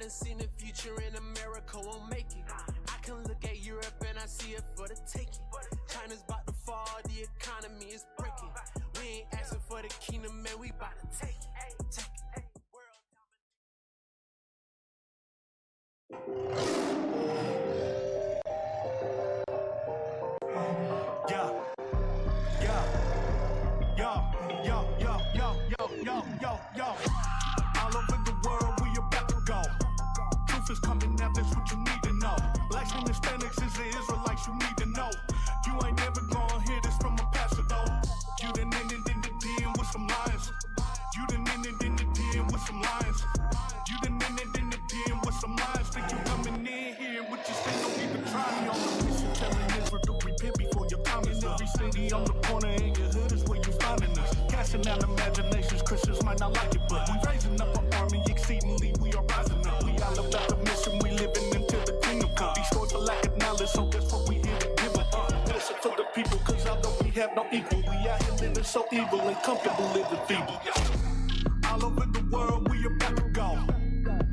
done seen the future in America won't make it. I can look at Europe and I see it for the taking. China's about to fall, the economy is breaking. We ain't asking for the kingdom, man, we about to take it. Take it. Yo. All over the world, we about to go. Truth is coming out, that's what you need to know. Blacks and Hispanics is the Israelites, you need to know. You ain't never gonna hear this from a pastor, though. You done ended in the den with some lions. You done ended in the den with some lions. You done ended in the den with some lions. Think you coming in here with your sin, don't even try me on the mission. Telling Israel to repent before you come in. Every city on the corner in your hood is where you finding us. Casting out imaginations, Christians might not like it, but we raising up an army exceedingly, we are rising up. We all about the mission, we living until the kingdom come. Destroyed for lack of knowledge, so that's what we here to give up. Listen for the people, cause although we have no equal, we out here living so evil and comfortable living feeble. All over the world, we about to go.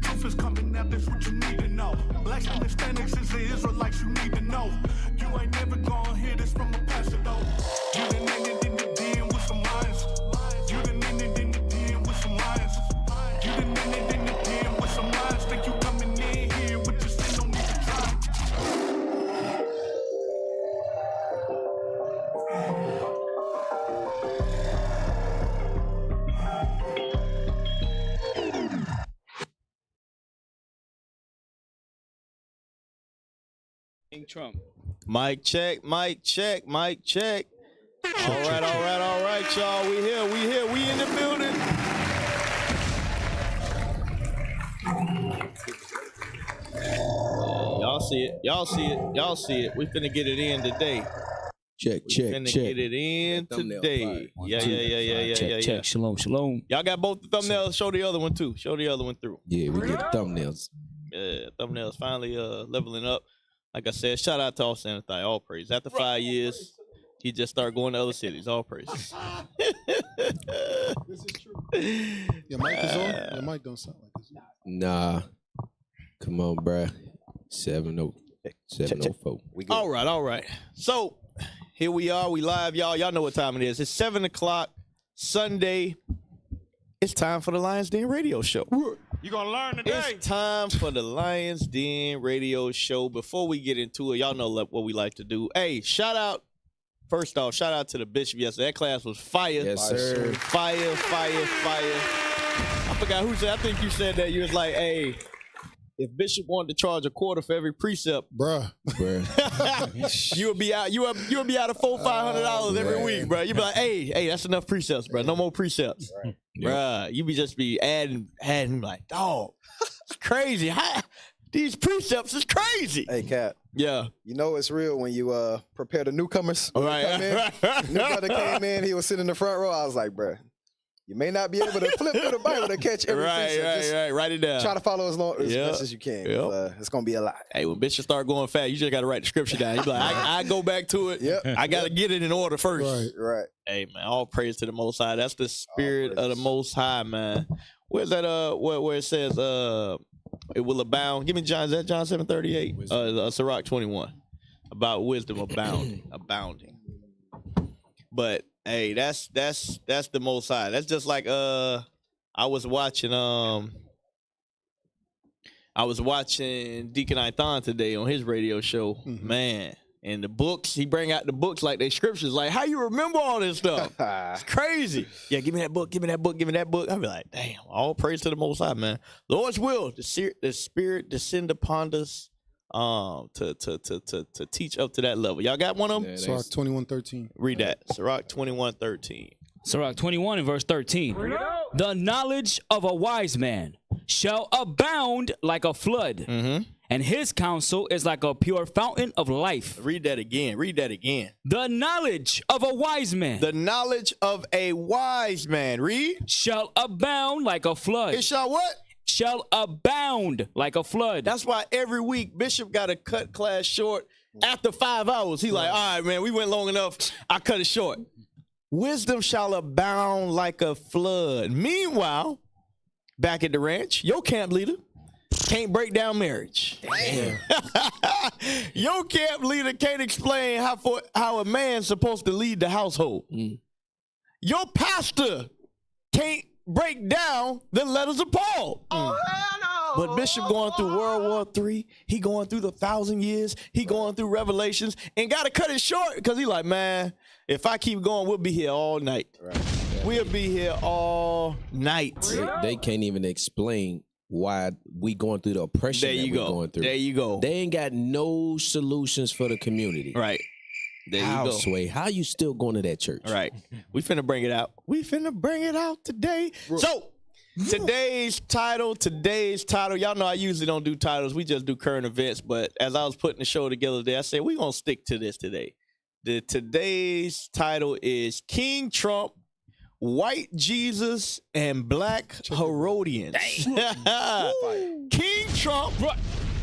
Truth is coming out, that's what you need to know. Blacks and Hispanics is the Israelites, you need to know. You ain't never gonna hear this from a pastor, though. You done ended in the den with some lions. You done ended in the den with some lions. You done ended in the den with some lions. Think you coming in here with your sin, don't even try. King Trump. Mic check, mic check, mic check. All right, y'all. We here, we in the building. Y'all see it. We finna get it in today. Check. Get it in today. Yeah. Check. Shalom. Y'all got both the thumbnails. Show the other one too. Show the other one through. Yeah, we get thumbnails. Yeah, thumbnails finally leveling up. Like I said, shout out to Austin and Thigh, all praise. After 5 years, he just started going to other cities. All praises. This is true. Your mic is on? Your mic don't sound like this. Nah. Come on, bruh. 704. All right. So, here we are. We live, y'all. Y'all know what time it is. It's 7 o'clock Sunday. It's time for the LIONZ Den radio show. You gonna learn today. It's time for the LIONZ Den radio show. Before we get into it, y'all know what we like to do. Hey, shout out to the bishop yesterday. That class was fire. Yes, sir. Fire. I forgot who said. I think you said that. You was like, hey, if Bishop wanted to charge a quarter for every precept, bruh. you would be out. You would be out of $400-500 every week, bro. You'd be like, hey, that's enough precepts, bro. No more precepts, Right. Bruh. You be just be adding like, dog, it's crazy. These precepts is crazy. Hey, Cat. Yeah. You know it's real when you prepare the newcomers. All right. New brother came in, he was sitting in the front row. I was like, bruh, you may not be able to flip through the Bible to catch every precept. Right. Write it down. Try to follow as best as you can. Yep. It's going to be a lot. Hey, when Bishop start going fast, you just got to write the scripture down. You be like, I go back to it. Yep. I got to get it in order first. Right. Hey, man, all praise to the Most High. That's the spirit of the Most High, man. Where's that? Where it says, it will abound. Give me John. Is that John 7:38? Sirach 21. About wisdom abounding. But hey, that's the Most High. That's just like I was watching Deacon Ithon today on his radio show. Mm-hmm. Man, and the books, he bring out the books like they scriptures. Like, how you remember all this stuff? It's crazy. Yeah, give me that book. I'll be like, damn, all praise to the Most High, man. Lord's will, the Spirit descend upon us to teach up to that level. Y'all got one of them? Sirach 21:13. Read that. Sirach 21:13. Sirach 21 and verse 13. The knowledge of a wise man shall abound like a flood, and his counsel is like a pure fountain of life. Read that again. The knowledge of a wise man. The knowledge of a wise man. Read. Shall abound like a flood. It shall what? Shall abound like a flood. That's why every week Bishop got to cut class short after 5 hours. He like, all right, man, we went long enough. I cut it short. Wisdom shall abound like a flood. Meanwhile, back at the ranch, your camp leader, can't break down marriage. Damn. Your camp leader can't explain how a man's supposed to lead the household. Your pastor can't break down the letters of Paul. But Bishop going through World War III, he going through the 1,000 years, he going through Revelations, and got to cut it short because he like, man, if I keep going, we'll be here all night. Right. We'll be here all night. They can't even explain why we going through the oppression There that you we go. going through. There you go. They ain't got no solutions for the community. Right. There How, you go. Sway? How you still going to that church? Right. We finna bring it out. We finna bring it out today. So, today's title, y'all know I usually don't do titles. We just do current events. But as I was putting the show together today, I said, we're going to stick to this today. Today's title is King Trump, White Jesus, and Black Herodians. King Trump,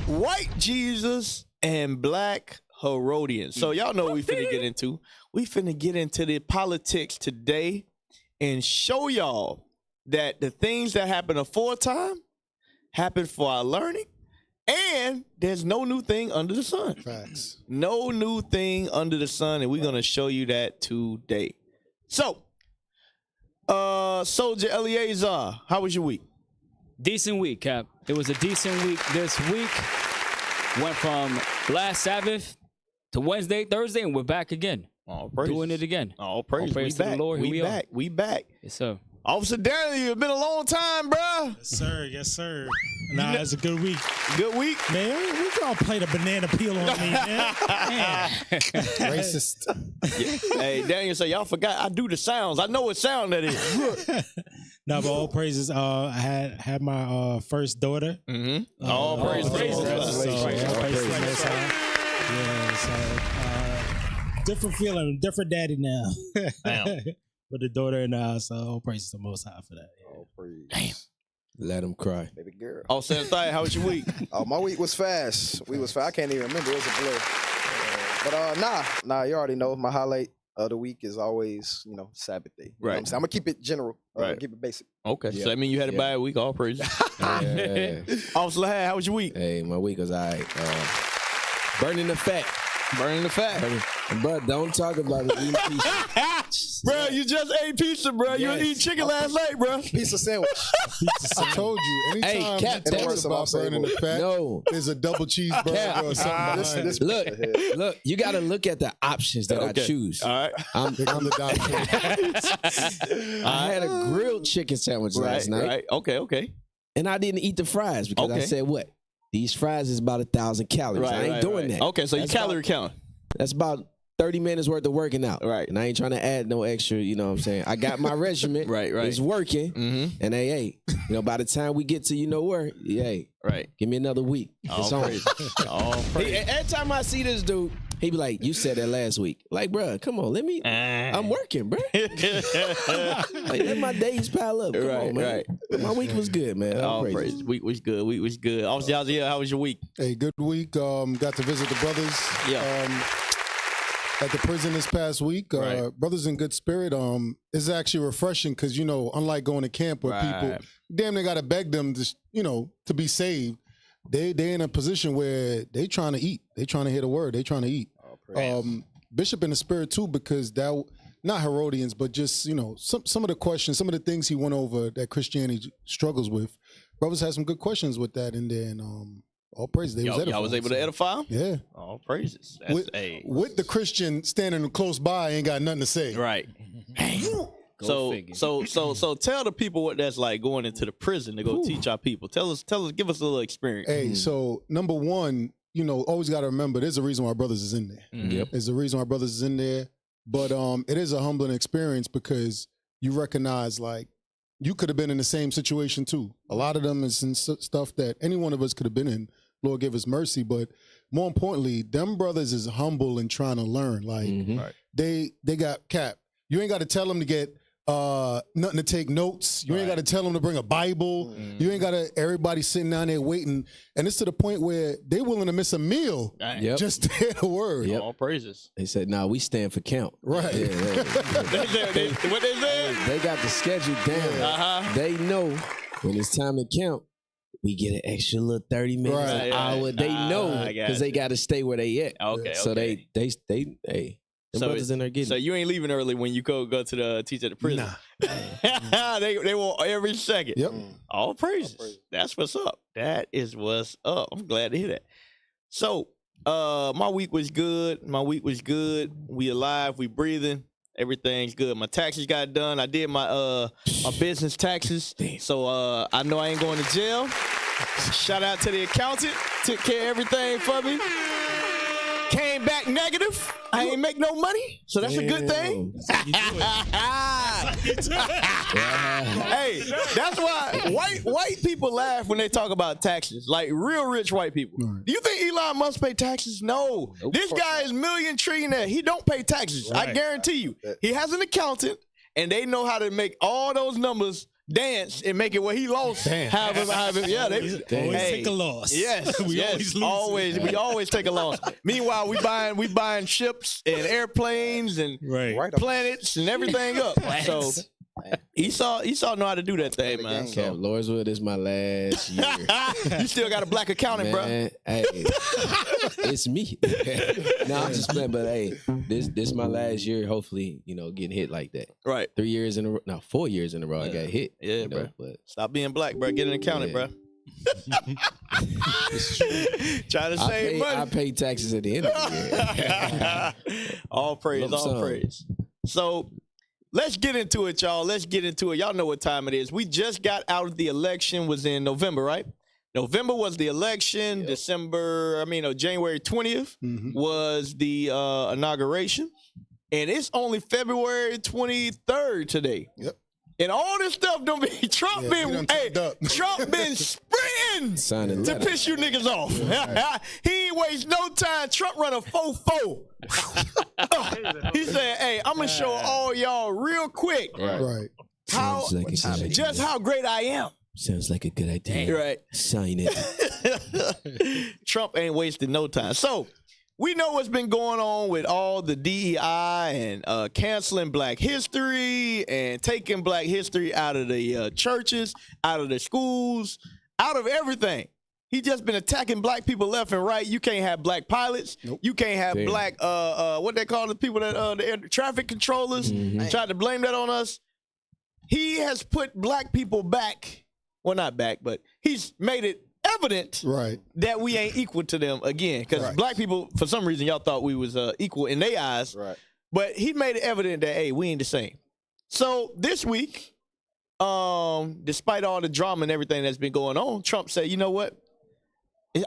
White Jesus, and Black Herodians. So y'all know what we finna get into. We finna get into the politics today and show y'all that the things that happened aforetime happen for our learning, and there's no new thing under the sun. Facts. No new thing under the sun, and we're gonna show you that today. So, Soldier Eleazar, how was your week? Decent week, Cap. It was a decent week this week. Went from last Sabbath to Wednesday, Thursday, and we're back again. All praise. Doing it again. All praise. praise to the Lord. Here we are. We back. Yes, sir. Officer Daniel, it's been a long time, bruh. Yes, sir. Yes, sir. Nah, it's a good week. Good week. Man, we gonna play the banana peel on me, man. Racist. Hey, Daniel said, y'all forgot I do the sounds. I know what sound that is. No, but all praises. I had my first daughter. Mm-hmm. All praises. Congratulations. Yeah, so different feeling, different daddy now. Damn. With the daughter in the house, so all praises to the Most High for that. Yeah. Oh, praise. Damn. Let them cry. Baby girl. Oh, Sam Thigh, how was your week? Oh, my week was fast. I can't even remember. It was a blur. But nah, you already know my highlight of the week is always, Sabbath day. You know what I'm saying? I'm gonna keep it general. Right. Keep it basic. Okay, so that means you had a bad week. All praises. Yeah. Officer Lahad, how was your week? Hey, my week was all right. Burning the fat. Burning the fat. Bro, don't talk about it. Eating pizza. Bro, you just ate pizza, bro. You didn't eat chicken last night, bro. Pizza sandwich. I told you. Anytime Hey, Cap, it talks about burning the fat, No. there's a double cheeseburger or something behind it. Look, you got to look at the options that I choose. All right. Here come the doctor. I had a grilled chicken sandwich last night, Right. Okay. and I didn't eat the fries because I Okay. said, what? These fries is about 1,000 calories. I ain't doing that. Okay, so you That's calorie count. That's about 30 minutes worth of working out. Right. And I ain't trying to add no extra, you know what I'm saying? I got my regimen. Right. It's working. Mm-hmm. And hey, by the time we get to where, Right. give me another week. It's All on. praise. All praise. Every time I see this dude, he be like, you said that last week. Like, bruh, come on, I'm working, bruh. Like, let my days pile up. Come on, man. Right. But my week was good, man. All Praise. praise. Week was good. Officer Yaziel, how was your week? Hey, good week. Got to visit the brothers. Yeah. At the prison this past week. Right. Brothers in good spirit. It's actually refreshing because, unlike going to camp where people damn near got to beg them to, to be saved. They in a position where they trying to eat. They trying to hear the word. They trying to eat. Bishop in the spirit too, because that, not Herodians, but just, some of the questions, some of the things he went over that Christianity struggles with. Brothers had some good questions with that. And then, all praises. Y'all was able to edify? Yeah. All praises. With the Christian standing close by, ain't got nothing to say. Right. Go So figure. tell the people what that's like going into the prison to go teach our people. Tell us, give us a little experience. Hey, so number one, always got to remember there's a reason why brothers is in there. Yep. There's a reason why brothers is in there. But it is a humbling experience because you recognize like you could have been in the same situation too. A lot of them is some stuff that any one of us could have been in. Lord give us mercy. But more importantly, them brothers is humble and trying to learn. Like Right. they got Cap. You ain't got to tell them to get nothing to take notes. You ain't got to tell them to bring a Bible. You ain't got to, everybody sitting down there waiting. And it's to the point where they willing to miss a meal Yep. just to hear the word. Yep. All praises. They said, nah, we stand for count. Right. Yeah, What they said? They got the schedule down. Uh-huh. They know when it's time to count, we get an extra little 30 minutes, Right. an hour. They know I got because they you. got to stay where they at. Okay, So okay. they them brothers in there getting So it. you ain't leaving early when you go to the teach at the prison. Nah. they want every second. Yep. All praises. That's what's up. That is what's up. I'm glad to hear that. So, my week was good. We alive. We breathing. Everything's good. My taxes got done. I did my business taxes. So I know I ain't going to jail. Shout out to the accountant. Took care of everything for me. Came back negative. I ain't make no money. So that's a good thing. Hey, that's why white people laugh when they talk about taxes. Like real rich white people. Right. Do you think Elon Musk pay taxes? No. This guy is million trillionaire. He don't pay taxes. I Right. guarantee you. He has an accountant, and they know how to make all those numbers dance and make it where he lost. Damn. Yeah, they Always take a loss. Yes, we yes, always lose. we always take a loss. Meanwhile, we buying ships and airplanes and Right. Right up. planets and everything up. So Esau know how to do that thing, man. Cap, So. Lordswood is my last year. You still got a black accountant, bro. Man, hey, it's me. No, I'm just playing, but hey, this my last year. Hopefully, getting hit like that. Right. 3 years in a row, no, 4 years in a row. I got hit. Yeah, you know, bro. But Stop being black, bro. Get an accountant, Yeah. bro. Trying to save I money. pay taxes at the end of the year. All praise, Lump all sum. praise. So let's get into it, y'all. Let's get into it. Y'all know what time it is. We just got out of the election. Was in November, right? November was the election. January 20th was the inauguration. And it's only February 23rd today. Yep. And all this stuff don't be Trump Yeah, he done turned up. Trump been sprinting Signing to letter. piss you niggas off. He ain't waste no time. Trump run a 4-4. He said, "Hey, I'm gonna show all y'all real quick Right. how Sounds like a good idea. just how great I am." Sounds like a good idea. Right. Sign it. Trump ain't wasting no time. So we know what's been going on with all the DEI and canceling Black history and taking Black history out of the churches, out of the schools, out of everything. He just been attacking Black people left and right. You can't have Black pilots. Nope. You can't have Damn. Black what they call the people that the air traffic controllers. Tried to blame that on us. He has put Black people back. Well, not back, but he's made it evident Right. that we ain't equal to them again. Because Right. Black people, for some reason, y'all thought we was equal in their eyes. Right. But he made it evident that, hey, we ain't the same. So this week, despite all the drama and everything that's been going on, Trump said, you know what?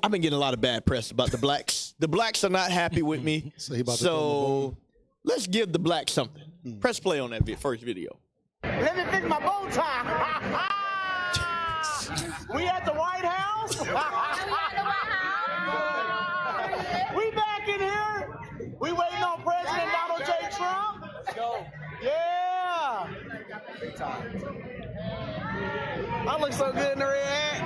I've been getting a lot of bad press about the blacks. The blacks are not happy with me. So he about to throw him a bone. let's give the blacks something. Press play on that first video. Let me fix my bow tie. We at the White House? We back in here. We waiting on President Donald J. Trump. Let's go. Yeah. I look so good in the red.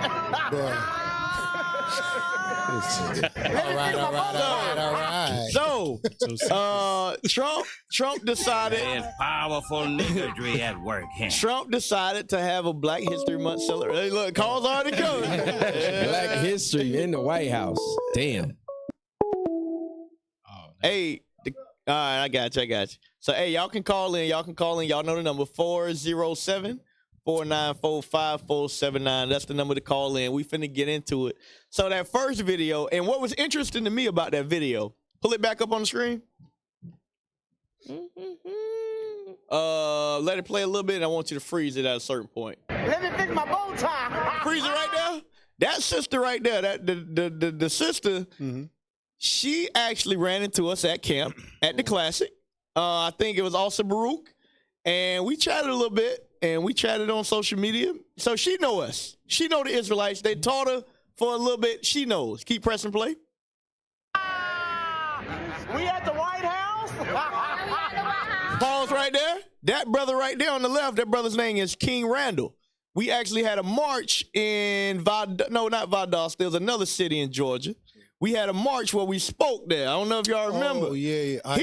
All right. So, Trump decided. And powerful niggardry at work. Trump decided to have a Black History Month celebration. Hey, look, call's already coming. Black history in the White House. Damn. Hey, all right, I got you. So, hey, y'all can call in. Y'all know the number 407-494-5479. That's the number to call in. We finna get into it. So that first video, and what was interesting to me about that video, pull it back up on the screen. Let it play a little bit, and I want you to freeze it at a certain point. Let me fix my bow tie. Freeze it right there. That sister right there, the sister, she actually ran into us at camp at the Classic. I think it was also Baruch, and we chatted a little bit, and we chatted on social media. So she know us. She know the Israelites. They taught her for a little bit. She knows. Keep pressing play. We at the White House? Pause right there. That brother right there on the left, that brother's name is King Randall. We actually had a march in not Valdosta. There's another city in Georgia. We had a march where we spoke there. I don't know if y'all remember. Oh, yeah. I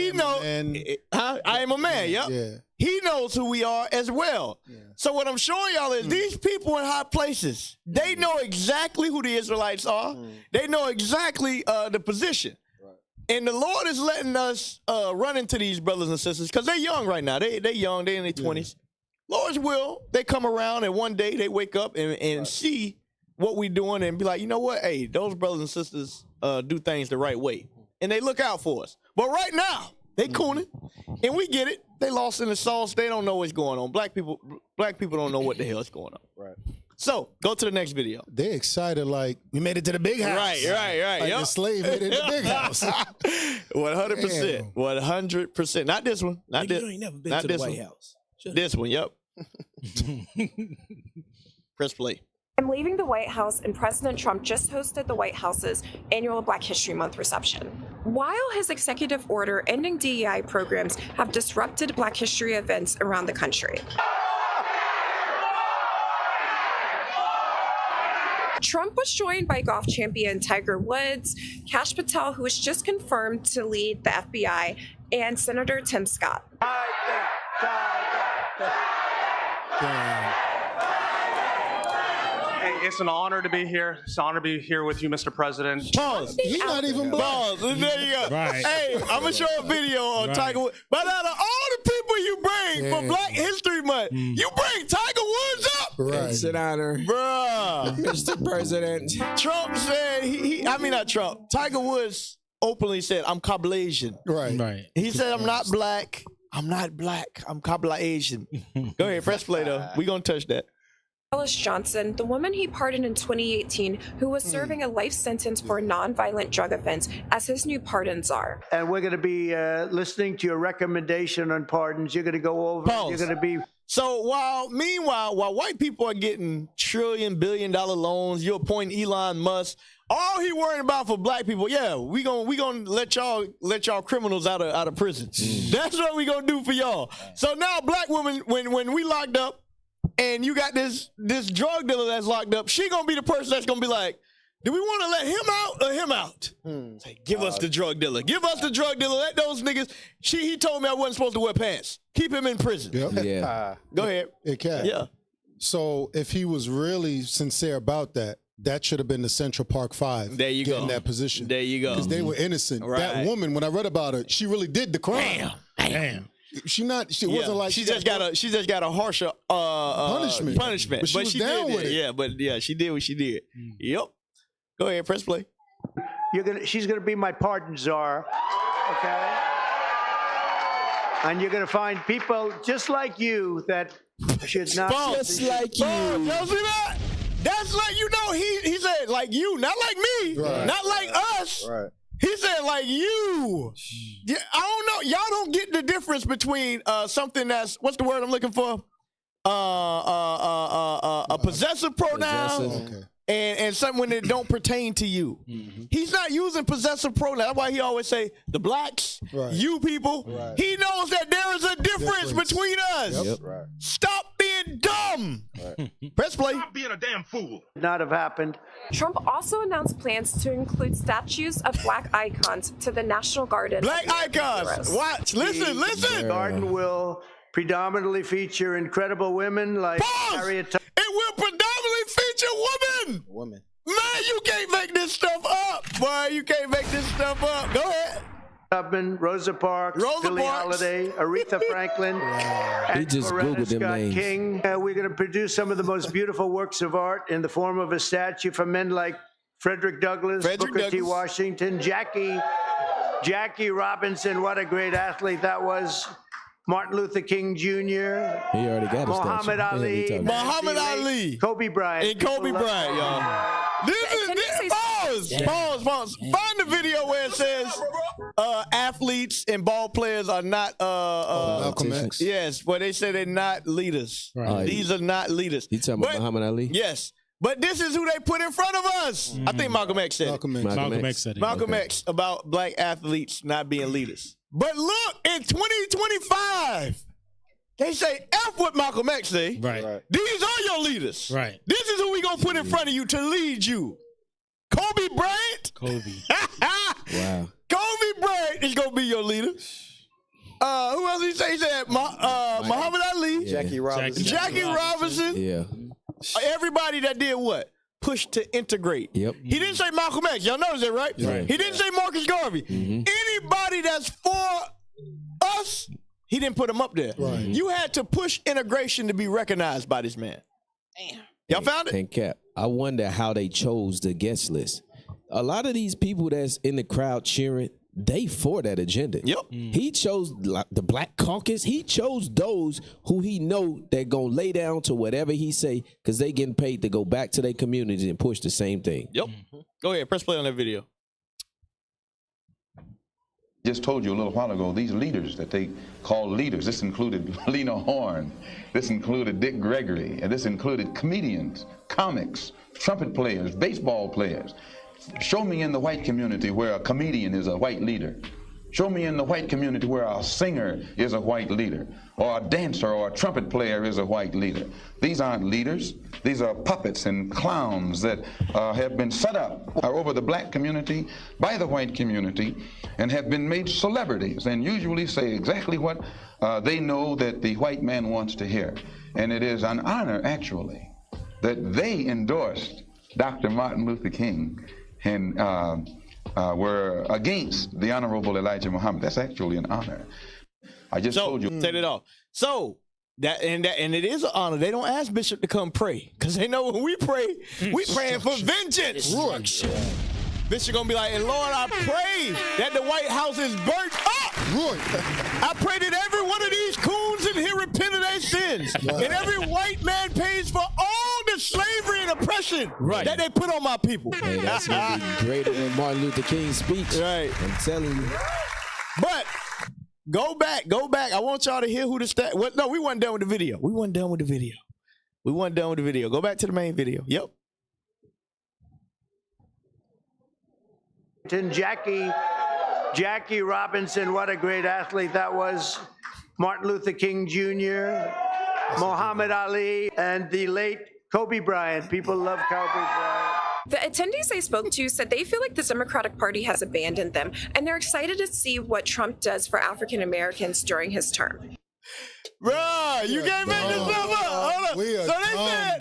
am a man. Yep. Yeah. he knows who we are as well. So what I'm showing y'all is these people in high places, they know exactly who the Israelites are. They know exactly the position. And the Lord is letting us run into these brothers and sisters because they're young right now. They young. They're in their 20s. Lord's will, they come around and one day they wake up and see what we're doing and be like, you know what? Hey, those brothers and sisters do things the right way. And they look out for us. But right now, they cooning. And we get it. They lost in the sauce. They don't know what's going on. Black people don't know what the hell is going on. Right. So, go to the next video. They excited like, we made it to the big house. Right. Like the slave made it to the big house. 100%. 100%. Not this one. Not this. You ain't never been not to the this White one. House. This one, yep. Press play. I'm leaving the White House, and President Trump just hosted the White House's annual Black History Month reception. While his executive order ending DEI programs have disrupted Black history events around the country, Trump was joined by golf champion Tiger Woods, Kash Patel, who was just confirmed to lead the FBI, and Senator Tim Scott. Hey, it's an honor to be here. It's an honor to be here with you, Mr. President. Pause. He's not even black. Pause. There you go. Right. Hey, I'm going to show a video on Tiger Woods. But out of all the people you bring for Black History Month, you bring Tiger Woods up? Right. It's an honor. Bruh. Mr. President. Trump said, not Trump. Tiger Woods openly said, I'm Caucasian. Right. He said, I'm not black. I'm not black. I'm Caucasian. Go ahead, press play though. We gonna touch that. Alice Johnson, the woman he pardoned in 2018, who was serving a life sentence for a nonviolent drug offense, as his new pardon czar. And we're going to be listening to your recommendation on pardons. You're going to go over. Pause. You're going to be. So meanwhile, while white people are getting trillion-billion-dollar loans, you appoint Elon Musk. All he worrying about for black people, we gonna let y'all criminals out of prison. That's what we gonna do for y'all. So now, black women, when we locked up, and you got this drug dealer that's locked up, she gonna be the person that's gonna be like, do we want to let him out or him out? Say, give us the drug dealer. Give us the drug dealer. Let those niggas. He told me I wasn't supposed to wear pants. Keep him in prison. Yep. Yeah. Go ahead. It can. Yeah. So if he was really sincere about that, that should have been the Central Park Five. There you getting go. that position. There you go. Because they were innocent. Right. That woman, when I read about her, she really did the crime. Damn. She wasn't like she just got a harsher punishment. But she was down did with it. Yeah, but she did what she did. Yep. Go ahead, press play. She's gonna be my pardon czar. Okay. And you're gonna find people just like you that should not. Just like you. Y'all see that? That's like, he said like you, not like me, not like us. Right. He said like you. Yeah, I don't know. Y'all don't get the difference between something that's, what's the word I'm looking for? A possessive pronoun. Possessive. And something that don't pertain to you. He's not using possessive pronouns. That's why he always say the blacks, you people. He knows that there is a difference between us. Yep. Right. Stop being dumb. Press play. Stop being a damn fool. not have happened. Trump also announced plans to include statues of Black icons to the National Garden. Black icons. Watch. Listen. The garden will predominantly feature incredible women like Harriet. It will predominantly feature women. Man, you can't make this stuff up. Boy, you can't make this stuff up. Go ahead. Tubman, Rosa Parks, Billie Holiday, Aretha Franklin, and just Loretta Googled them Scott names. King. We're going to produce some of the most beautiful works of art in the form of a statue for men like Frederick Douglass, Booker T. Washington, Jackie Robinson. What a great athlete that was. Martin Luther King Jr. He already got a Muhammad statue. Ali, Muhammad Ali, Kobe Bryant, and Kobe Bryant, y'all. Pause. Find the video where it says athletes and ball players are not Malcolm X. Yes, where they say they're not leaders. Right. These are not leaders. You talking about Muhammad Ali? Yes. But this is who they put in front of us. I think Malcolm X said it. Malcolm X said it. Malcolm X about black athletes not being leaders. But look, in 2025, they say F what Malcolm X say. Right. These are your leaders. Right. This is who we gonna put in front of you to lead you. Kobe Bryant. Kobe. Wow. Kobe Bryant is gonna be your leader. Who else he say? He said Muhammad Ali, Jackie Robinson. Jackie Robinson. Yeah. Everybody that did what? Push to integrate. Yep. He didn't say Malcolm X. Y'all notice that, right? Right. He didn't say Marcus Garvey. Anybody that's for us, he didn't put him up there. Right. You had to push integration to be recognized by this man. Damn. Y'all found it? And Cap, I wonder how they chose the guest list. A lot of these people that's in the crowd cheering, they for that agenda. Yep. He chose the Black Caucus. He chose those who he know they're going to lay down to whatever he say because they getting paid to go back to their community and push the same thing. Yep. Go ahead. Press play on that video. Just told you a little while ago, these leaders that they call leaders, this included Lena Horne, this included Dick Gregory, and this included comedians, comics, trumpet players, baseball players. Show me in the white community where a comedian is a white leader. Show me in the white community where a singer is a white leader, or a dancer or a trumpet player is a white leader. These aren't leaders. These are puppets and clowns that have been set up over the black community by the white community and have been made celebrities and usually say exactly what they know that the white man wants to hear. And it is an honor, actually, that they endorsed Dr. Martin Luther King and were against the Honorable Elijah Muhammad. That's actually an honor. I just told you. Set it off. So that and it is an honor. They don't ask Bishop to come pray because they know when we pray, we praying for vengeance. Bishop gonna be like, and Lord, I pray that the White House is burnt up. I pray that every one of these coons in here repent of their sins, and every white man pays for all the slavery and oppression that they put on my people. Hey, that's gonna be greater than Martin Luther King's speech. Right. I'm telling you. But go back. I want y'all to hear who the stat. Well, no, we wasn't done with the video. We wasn't done with the video. Go back to the main video. Yep. Jackie Robinson, what a great athlete that was. Martin Luther King Jr., Muhammad Ali, and the late Kobe Bryant. People love Kobe Bryant. The attendees I spoke to said they feel like the Democratic Party has abandoned them, and they're excited to see what Trump does for African Americans during his term. Bruh, you can't make this stuff up. Hold up. So they said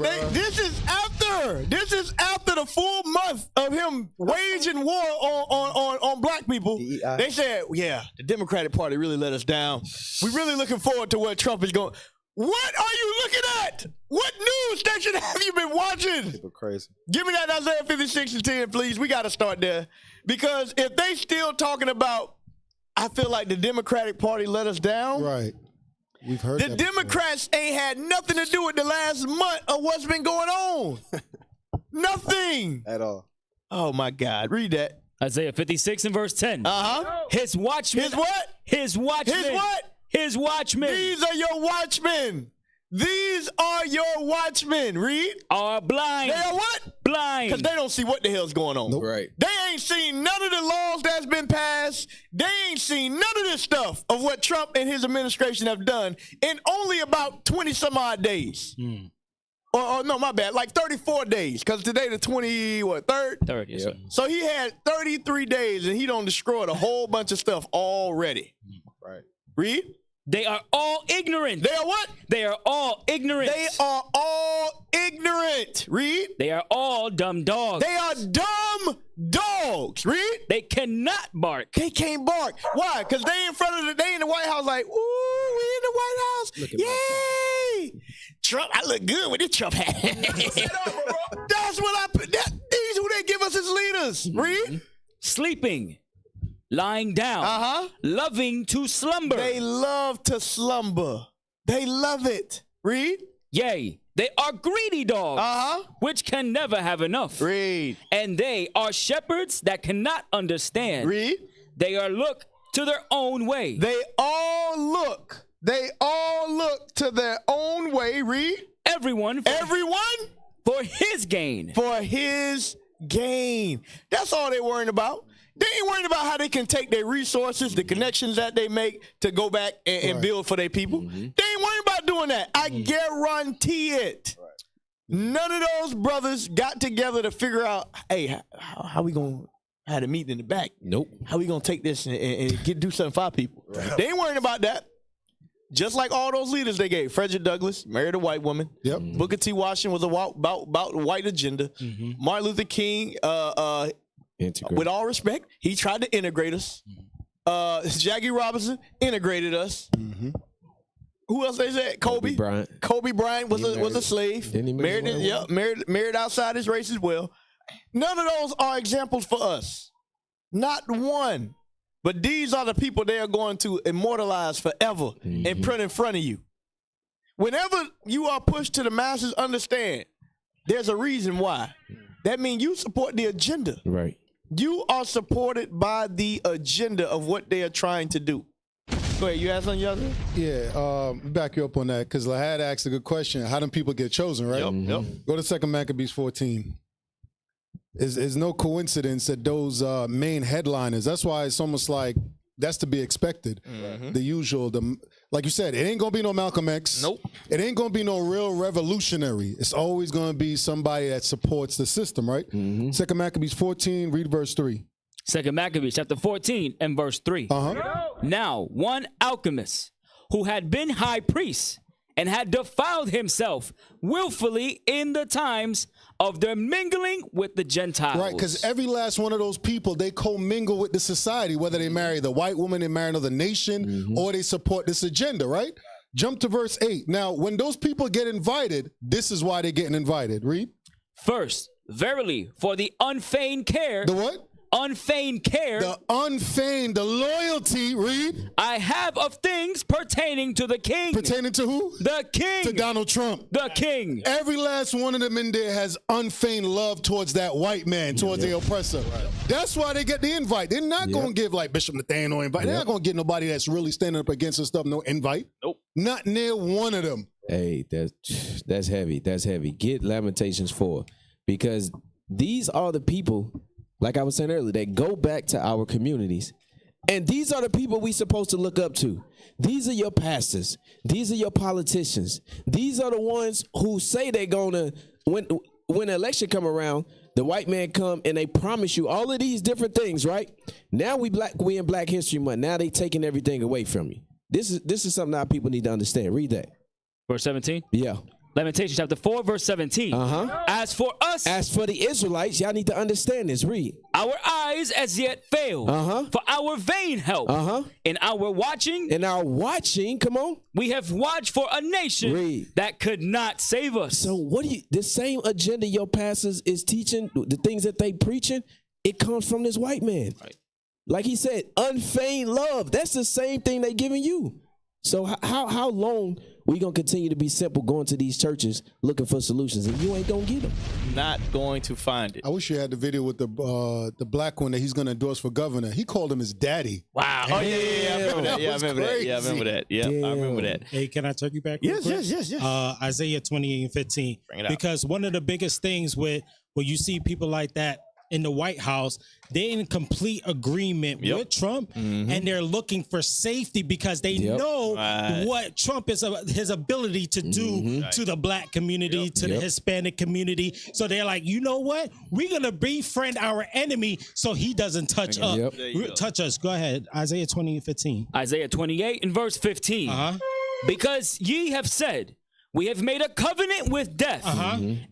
this is after the full month of him waging war on black people. They said, yeah, the Democratic Party really let us down. We're really looking forward to what Trump is going. What are you looking at? What news station have you been watching? People crazy. Give me that Isaiah 56:10, please. We got to start there. Because if they still talking about, I feel like the Democratic Party let us down. Right. We've heard the Democrats ain't had nothing to do with the last month of what's been going on. Nothing. At all. Oh, my God. Read that. Isaiah 56 and verse 10. Uh-huh. His watchmen. His what? His watchmen. His what? His watchmen. These are your watchmen. These are your watchmen. Read. Are blind. They are what? Blind. Because they don't see what the hell's going on. Nope. Right. They ain't seen none of the laws that's been passed. They ain't seen none of this stuff of what Trump and his administration have done in only about 20 some odd days. Or no, my bad, like 34 days. Because today the 3rd? Third, yes. Sir. So he had 33 days and he done destroyed a whole bunch of stuff already. Right. Read. They are all ignorant. They are what? They are all ignorant. They are all ignorant. Read. They are all dumb dogs. They are dumb dogs. Read. They cannot bark. They can't bark. Why? Because they in the White House like, ooh, we in the White House. Yay. Trump, I look good with this Trump hat. That's what I put. These who they give us as leaders. Read. Sleeping. Lying down, loving to slumber. They love to slumber. They love it. Read. Yea, they are greedy dogs, which can never have enough. Read. And they are shepherds that cannot understand. Read. They are look to their own way. They all look to their own way. Read. Everyone for his gain. For his gain. That's all they're worrying about. They ain't worried about how they can take their resources, the connections that they make to go back and build for their people. They ain't worried about doing that. I guarantee it. None of those brothers got together to figure out, hey, how we going to I had a meeting in the back. Nope. How we gonna take this and do something for our people? Right. They ain't worrying about that. Just like all those leaders they gave. Frederick Douglass married a white woman. Yep. Booker T. Washington was about white agenda. Martin Luther King, with all respect, he tried to integrate us. Jackie Robinson integrated us. Who else they said? Kobe Bryant. Kobe Bryant was a slave. Married outside his race as well. None of those are examples for us. Not one. But these are the people they are going to immortalize forever and put in front of you. Whenever you are pushed to the masses, understand there's a reason why. That means you support the agenda. Right. You are supported by the agenda of what they are trying to do. Go ahead, you have something, y'all? Yeah, back you up on that, because Lahad asked a good question. How do people get chosen, right? Yep. Go to 2 Maccabees 14. It's no coincidence that those main headliners, that's why it's almost like that's to be expected. The usual, like you said, it ain't going to be no Malcolm X. Nope. It ain't going to be no real revolutionary. It's always going to be somebody that supports the system, right? 2 Maccabees 14, read verse 3. 2 Maccabees chapter 14 and verse 3. Now, one alchemist who had been high priest and had defiled himself willfully in the times of their mingling with the Gentiles. Right, because every last one of those people, they commingle with the society, whether they marry the white woman, they marry another nation, or they support this agenda, right? Jump to verse 8. Now, when those people get invited, this is why they're getting invited. Read. First, verily, for the unfeigned care. The what? Unfeigned care. The unfeigned, the loyalty, read. I have of things pertaining to the king. Pertaining to who? The king. To Donald Trump. The king. Every last one of them in there has unfeigned love towards that white man, towards the oppressor. Right. That's why they get the invite. They're not going to give like Bishop Nathaniel invite. They're not going to get nobody that's really standing up against this stuff, no invite. Nope. Not near one of them. Hey, that's heavy. That's heavy. Get Lamentations 4, because these are the people, like I was saying earlier, that go back to our communities. And these are the people we supposed to look up to. These are your pastors. These are your politicians. These are the ones who say they're gonna, when the election come around, the white man come and they promise you all of these different things, right? Now we in Black History Month. Now they taking everything away from you. This is something our people need to understand. Read that. Verse 17? Yeah. Lamentations chapter 4, verse 17. As for us, as for the Israelites, y'all need to understand this. Read. Our eyes as yet fail. For our vain help. In our watching. Come on. We have watched for a nation that could not save us. So what do you? The same agenda your pastors is teaching, the things that they preaching, it comes from this white man. Right. Like he said, unfeigned love. That's the same thing they giving you. So how long we gonna continue to be simple going to these churches looking for solutions and you ain't gonna get them? Not going to find it. I wish you had the video with the black one that he's gonna endorse for governor. He called him his daddy. Wow. Oh yeah, I remember that. Yeah, I remember that. Yeah, I remember that. Hey, can I turn you back? Yes. Isaiah 28 and 15. Bring it out. Because one of the biggest things when you see people like that in the White House, they're in complete agreement with Trump, and they're looking for safety because they know what Trump is, his ability to do to the black community, to the Hispanic community. So they're like, you know what? We're going to befriend our enemy so he doesn't touch us. Go ahead. Isaiah 28:15. Isaiah 28 and verse 15. Because ye have said, we have made a covenant with death,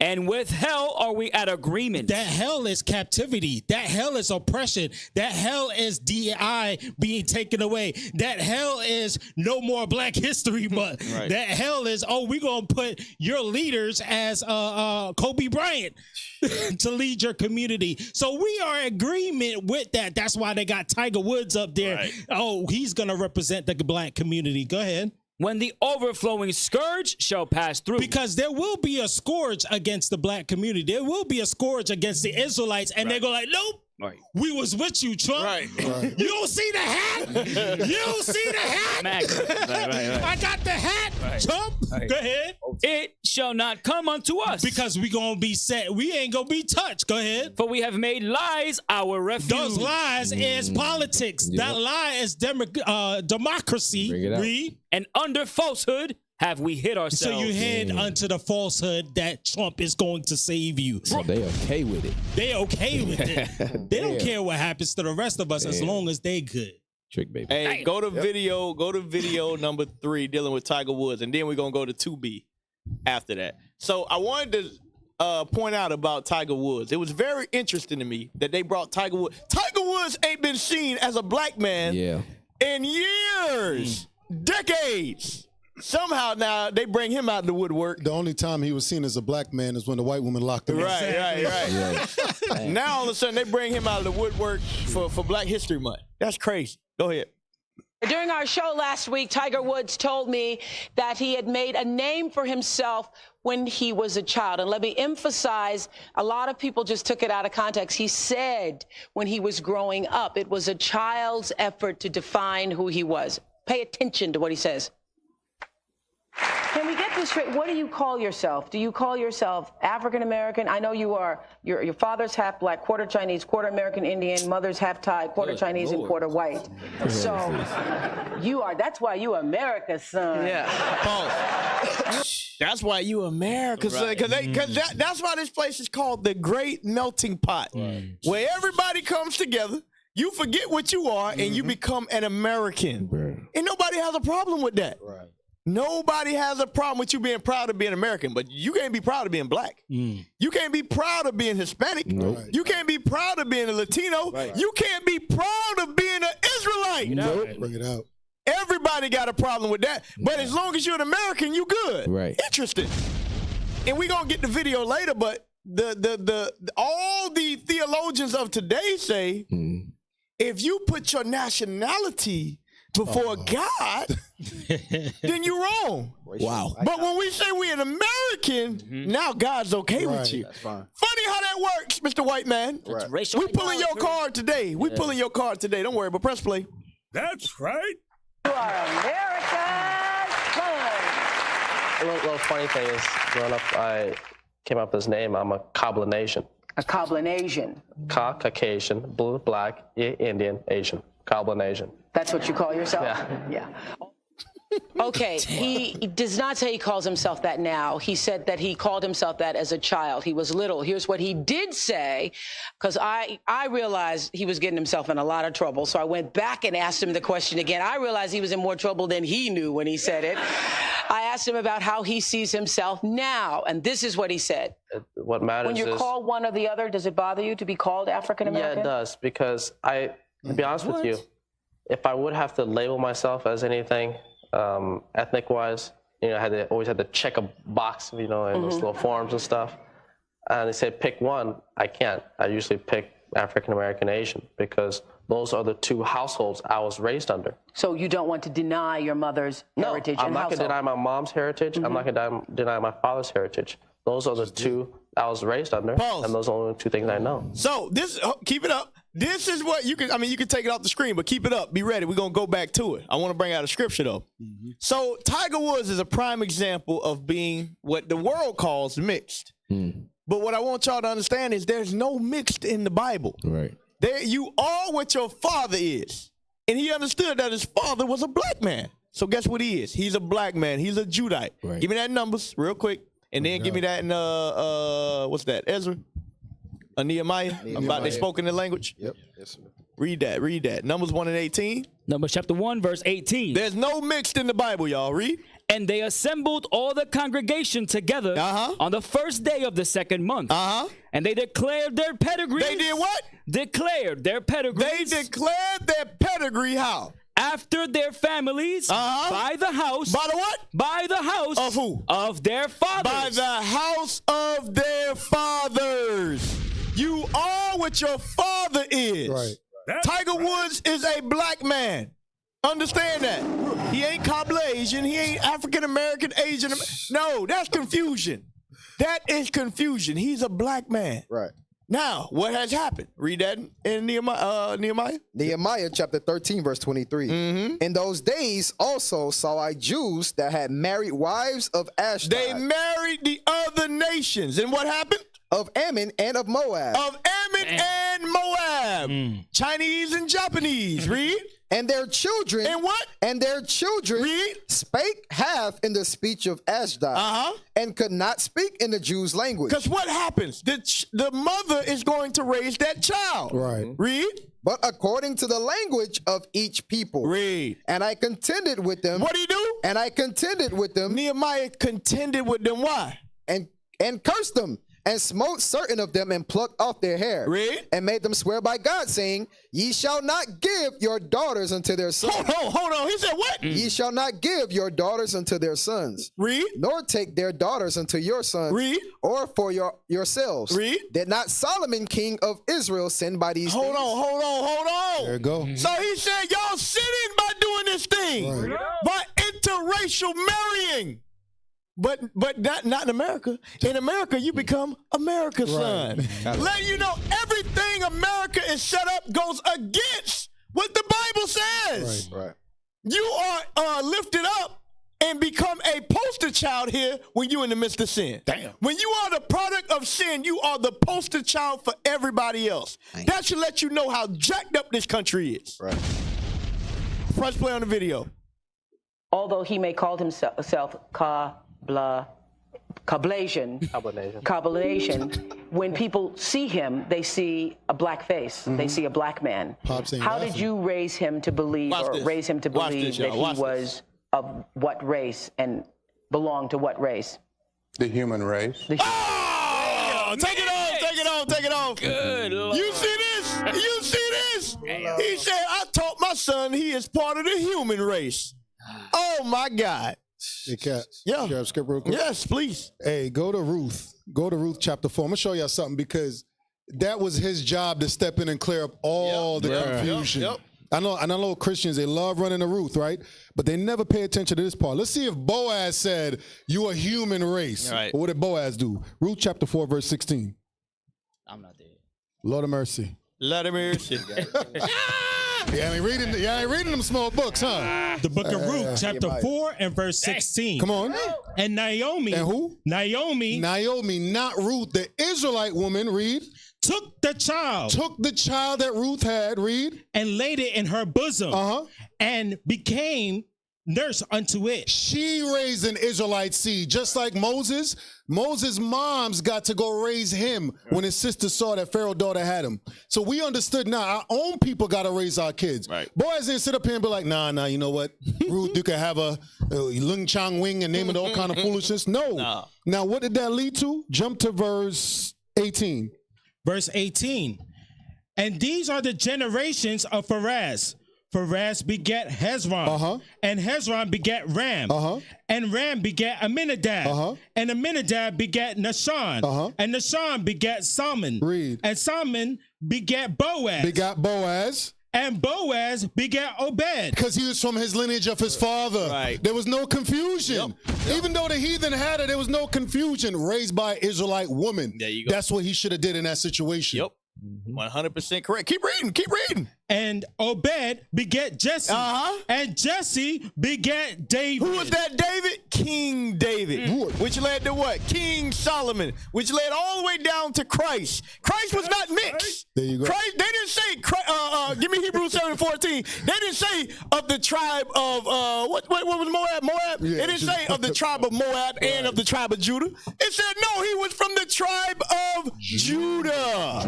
and with hell are we at agreement. That hell is captivity. That hell is oppression. That hell is DI being taken away. That hell is no more Black History Month. That hell is, we're going to put your leaders as Kobe Bryant to lead your community. So we are in agreement with that. That's why they got Tiger Woods up there. He's going to represent the black community. Go ahead. When the overflowing scourge shall pass through. Because there will be a scourge against the black community. There will be a scourge against the Israelites. And they go like, nope. We was with you, Trump. You don't see the hat? You don't see the hat? I got the hat, Trump. Go ahead. It shall not come unto us. Because we gonna be set. We ain't gonna be touched. Go ahead. For we have made lies our refuge. Those lies is politics. That lie is democracy. And under falsehood have we hid ourselves. So you head unto the falsehood that Trump is going to save you. So they okay with it. They okay with it. They don't care what happens to the rest of us as long as they good. Trick baby. Hey, go to video number 3 dealing with Tiger Woods, and then we're gonna go to 2B after that. So I wanted to point out about Tiger Woods. It was very interesting to me that they brought Tiger Woods. Tiger Woods ain't been seen as a black man in years, decades. Somehow now they bring him out of the woodwork. The only time he was seen as a black man is when the white woman locked him up. Right. Now all of a sudden they bring him out of the woodwork for Black History Month. That's crazy. Go ahead. During our show last week, Tiger Woods told me that he had made a name for himself when he was a child. And let me emphasize, a lot of people just took it out of context. He said when he was growing up, it was a child's effort to define who he was. Pay attention to what he says. Can we get this straight? What do you call yourself? Do you call yourself African American? I know you are. Your father's half black, quarter Chinese, quarter American Indian. Mother's half Thai, quarter Chinese, and quarter white. So you are. That's why you America's son. Yeah. That's why you America's son. Because that's why this place is called the Great Melting Pot, where everybody comes together. You forget what you are, and you become an American. And nobody has a problem with that. Nobody has a problem with you being proud of being American, but you can't be proud of being black. You can't be proud of being Hispanic. You can't be proud of being a Latino. You can't be proud of being an Israelite. Bring it out. Everybody got a problem with that. But as long as you're an American, you good. Interesting. And we're going to get the video later, but all the theologians of today say, if you put your nationality before God, then you're wrong. Wow. But when we say we're an American, now God's okay with you. That's fine. Funny how that works, Mr. White Man. We pulling your card today. We pulling your card today. Don't worry, but press play. That's right. You are America's son. A little funny thing is, growing up, I came up with this name. I'm a Combination. A Combination. Caucasian, blue, black, Indian, Asian. Combination. That's what you call yourself? Yeah. Okay, he does not say he calls himself that now. He said that he called himself that as a child. He was little. Here's what he did say, because I realized he was getting himself in a lot of trouble. So I went back and asked him the question again. I realized he was in more trouble than he knew when he said it. I asked him about how he sees himself now, and this is what he said. What matters when you're is, called one or the other, does it bother you to be called African American? Yeah, it does, because to be honest with you, if I would have to label myself as anything, ethnic-wise, I always had to check a box, in those little forms and stuff. And they say pick one. I can't. I usually pick African American, Asian, because those are the two households I was raised under. So you don't want to deny your mother's heritage I'm and not going to deny my mom's heritage. I'm not going to deny my father's heritage. Those are the two I was raised under, and those are the only two things I know. So keep it up. This is what you can take it off the screen, but keep it up. Be ready. We're going to go back to it. I want to bring out a scripture, though. So Tiger Woods is a prime example of being what the world calls mixed. But what I want y'all to understand is there's no mixed in the Bible. Right. You are what your father is. And he understood that his father was a black man. So guess what he is? He's a black man. He's a Judite. Right. Give me that numbers real quick. And then give me that in, what's that, Ezra? Nehemiah? About they spoke in the language? Yep. Yes, sir. Read that. Numbers 1 and 18. Numbers chapter 1, verse 18. There's no mixed in the Bible, y'all. Read. And they assembled all the congregation together on the first day of the second month. And they declared their pedigrees. They did what? Declared their pedigrees. They declared their pedigree how? After their families, by the house. By the what? By the house. Of who? Of their fathers. By the house of their fathers. You are what your father is. Right. Tiger Woods is a black man. Understand that. He ain't Caucasian. He ain't African American, Asian. No, that's confusion. That is confusion. He's a black man. Right. Now, what has happened? Read that in Nehemiah. Nehemiah chapter 13, verse 23. In those days also saw I Jews that had married wives of Ashdod. They married the other nations. And what happened? Of Ammon and of Moab. Of Ammon and Moab. Chinese and Japanese. Read. And their children. And what? And their children spake half in the speech of Ashdod. And could not speak in the Jews' language. Because what happens? The mother is going to raise that child. Right. Read. But according to the language of each people. Read. And I contended with them. What do you do? And I contended with them. Nehemiah contended with them. Why? And cursed them. And smote certain of them and plucked off their hair. Read. And made them swear by God, saying, Ye shall not give your daughters unto their sons. Hold on. He said what? Ye shall not give your daughters unto their sons. Read. Nor take their daughters unto your sons. Read. Or for yourselves. Read. Did not Solomon, king of Israel, sin by these things? Hold on. There you go. So he said, y'all sinning by doing this thing. Right. By interracial marrying. But not in America. In America, you become America's son. Let you know everything America is set up goes against what the Bible says. Right. You are lifted up and become a poster child here when you're in the midst of sin. Damn. When you are the product of sin, you are the poster child for everybody else. That should let you know how jacked up this country is. Right. Press play on the video. Although he may call himself Cablation, when people see him, they see a black face. They see a black man. How did you raise him to believe that he was of what race and belonged to what race? The human race. Oh, take it off. Good Lord. You see this? He said, I taught my son he is part of the human race. Oh my God. Hey, Cat. Yeah. Can I skip real quick? Yes, please. Hey, go to Ruth. Go to Ruth chapter 4. I'm going to show y'all something because that was his job to step in and clear up all the confusion. Yep. I know Christians, they love running to Ruth, right? But they never pay attention to this part. Let's see if Boaz said, you a human race. Right. What did Boaz do? Ruth chapter 4, verse 16. I'm not there. Lord of mercy. Lord of mercy. You ain't reading them small books, huh? The book of Ruth, chapter 4 and verse 16. Come on. And Naomi. And who? Naomi, not Ruth, the Israelite woman, read. Took the child that Ruth had, read. And laid it in her bosom. And became nurse unto it. She raised an Israelite seed, just like Moses. Moses' moms got to go raise him when his sister saw that Pharaoh's daughter had him. So we understood now our own people got to raise our kids. Right. Boys didn't sit up here and be like, nah, you know what? Ruth, you can have a Lung Chang Wing and name it all kind of foolishness. No. Now, what did that lead to? Jump to verse 18. Verse 18. And these are the generations of Pharez. Pharez begat Hezron, and Hezron begat Ram, and Ram begat Aminadab, and Aminadab begat Nahshon, and Nahshon begat Salmon, and Salmon begat Boaz, and Boaz begat Obed. Because he was from his lineage of his father. Right. There was no confusion. Yep. Even though the heathen had it, there was no confusion. Raised by an Israelite woman. There you go. That's what he should have did in that situation. Yep. 100% correct. Keep reading. And Obed begat Jesse. And Jesse begat David. Who was that David? King David. Which led to what? King Solomon. Which led all the way down to Christ. Christ was not mixed. There you go. Christ, they didn't say, give me Hebrews 7:14. They didn't say of the tribe of, what was Moab? Moab? Yeah, they didn't say of the tribe of Moab and of the tribe of Judah. It said, no, he was from the tribe of Judah.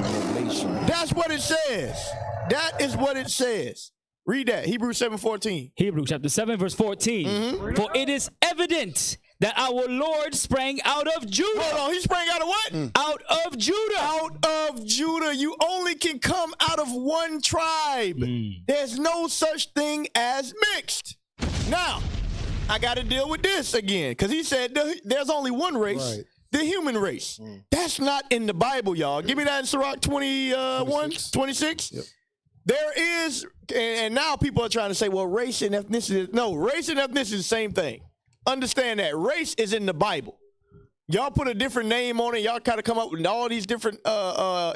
That's what it says. That is what it says. Read that. Hebrews 7:14. Hebrews chapter 7, verse 14. For it is evident that our Lord sprang out of Judah. Hold on, he sprang out of what? Out of Judah. Out of Judah. You only can come out of one tribe. There's no such thing as mixed. Now, I got to deal with this again, because he said there's only one race. Right. The human race. That's not in the Bible, y'all. Give me that in Sirach 26. Yep. There is, and now people are trying to say, well, race and ethnicity. No, race and ethnicity is the same thing. Understand that. Race is in the Bible. Y'all put a different name on it. Y'all kind of come up with all these different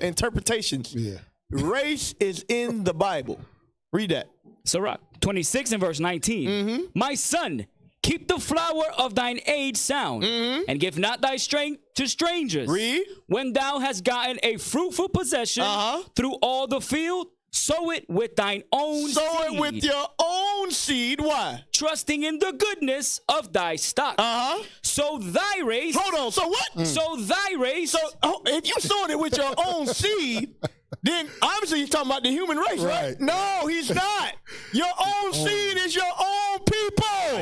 interpretations. Yeah. Race is in the Bible. Read that. Sirach 26 and verse 19. My son, keep the flower of thine age sound, and give not thy strength to strangers. Read. When thou hast gotten a fruitful possession through all the field, Sow it with thine own seed. Sow it with your own seed. Why? Trusting in the goodness of thy stock. So thy race. Hold on. So what? So thy race. So if you sowing it with your own seed, then obviously he's talking about the human race, right? No, he's not. Your own seed is your own people.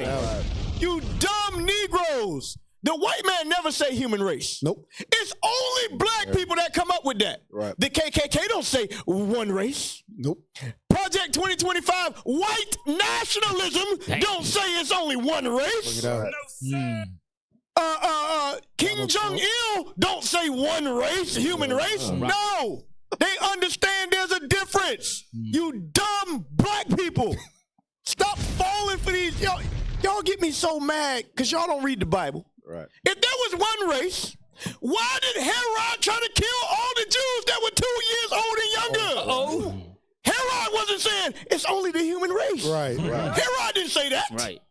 You dumb Negroes. The white man never say human race. Nope. It's only black people that come up with that. Right. The KKK don't say one race. Nope. Project 2025, white nationalism don't say it's only one race. King Jong-il don't say one race, human race. No. They understand there's a difference. You dumb black people. Stop falling for these. Y'all get me so mad because y'all don't read the Bible. Right. If there was one race, why did Herod try to kill all the Jews that were 2 years old and younger? Herod wasn't saying it's only the human race. Right. Herod didn't say that. Right.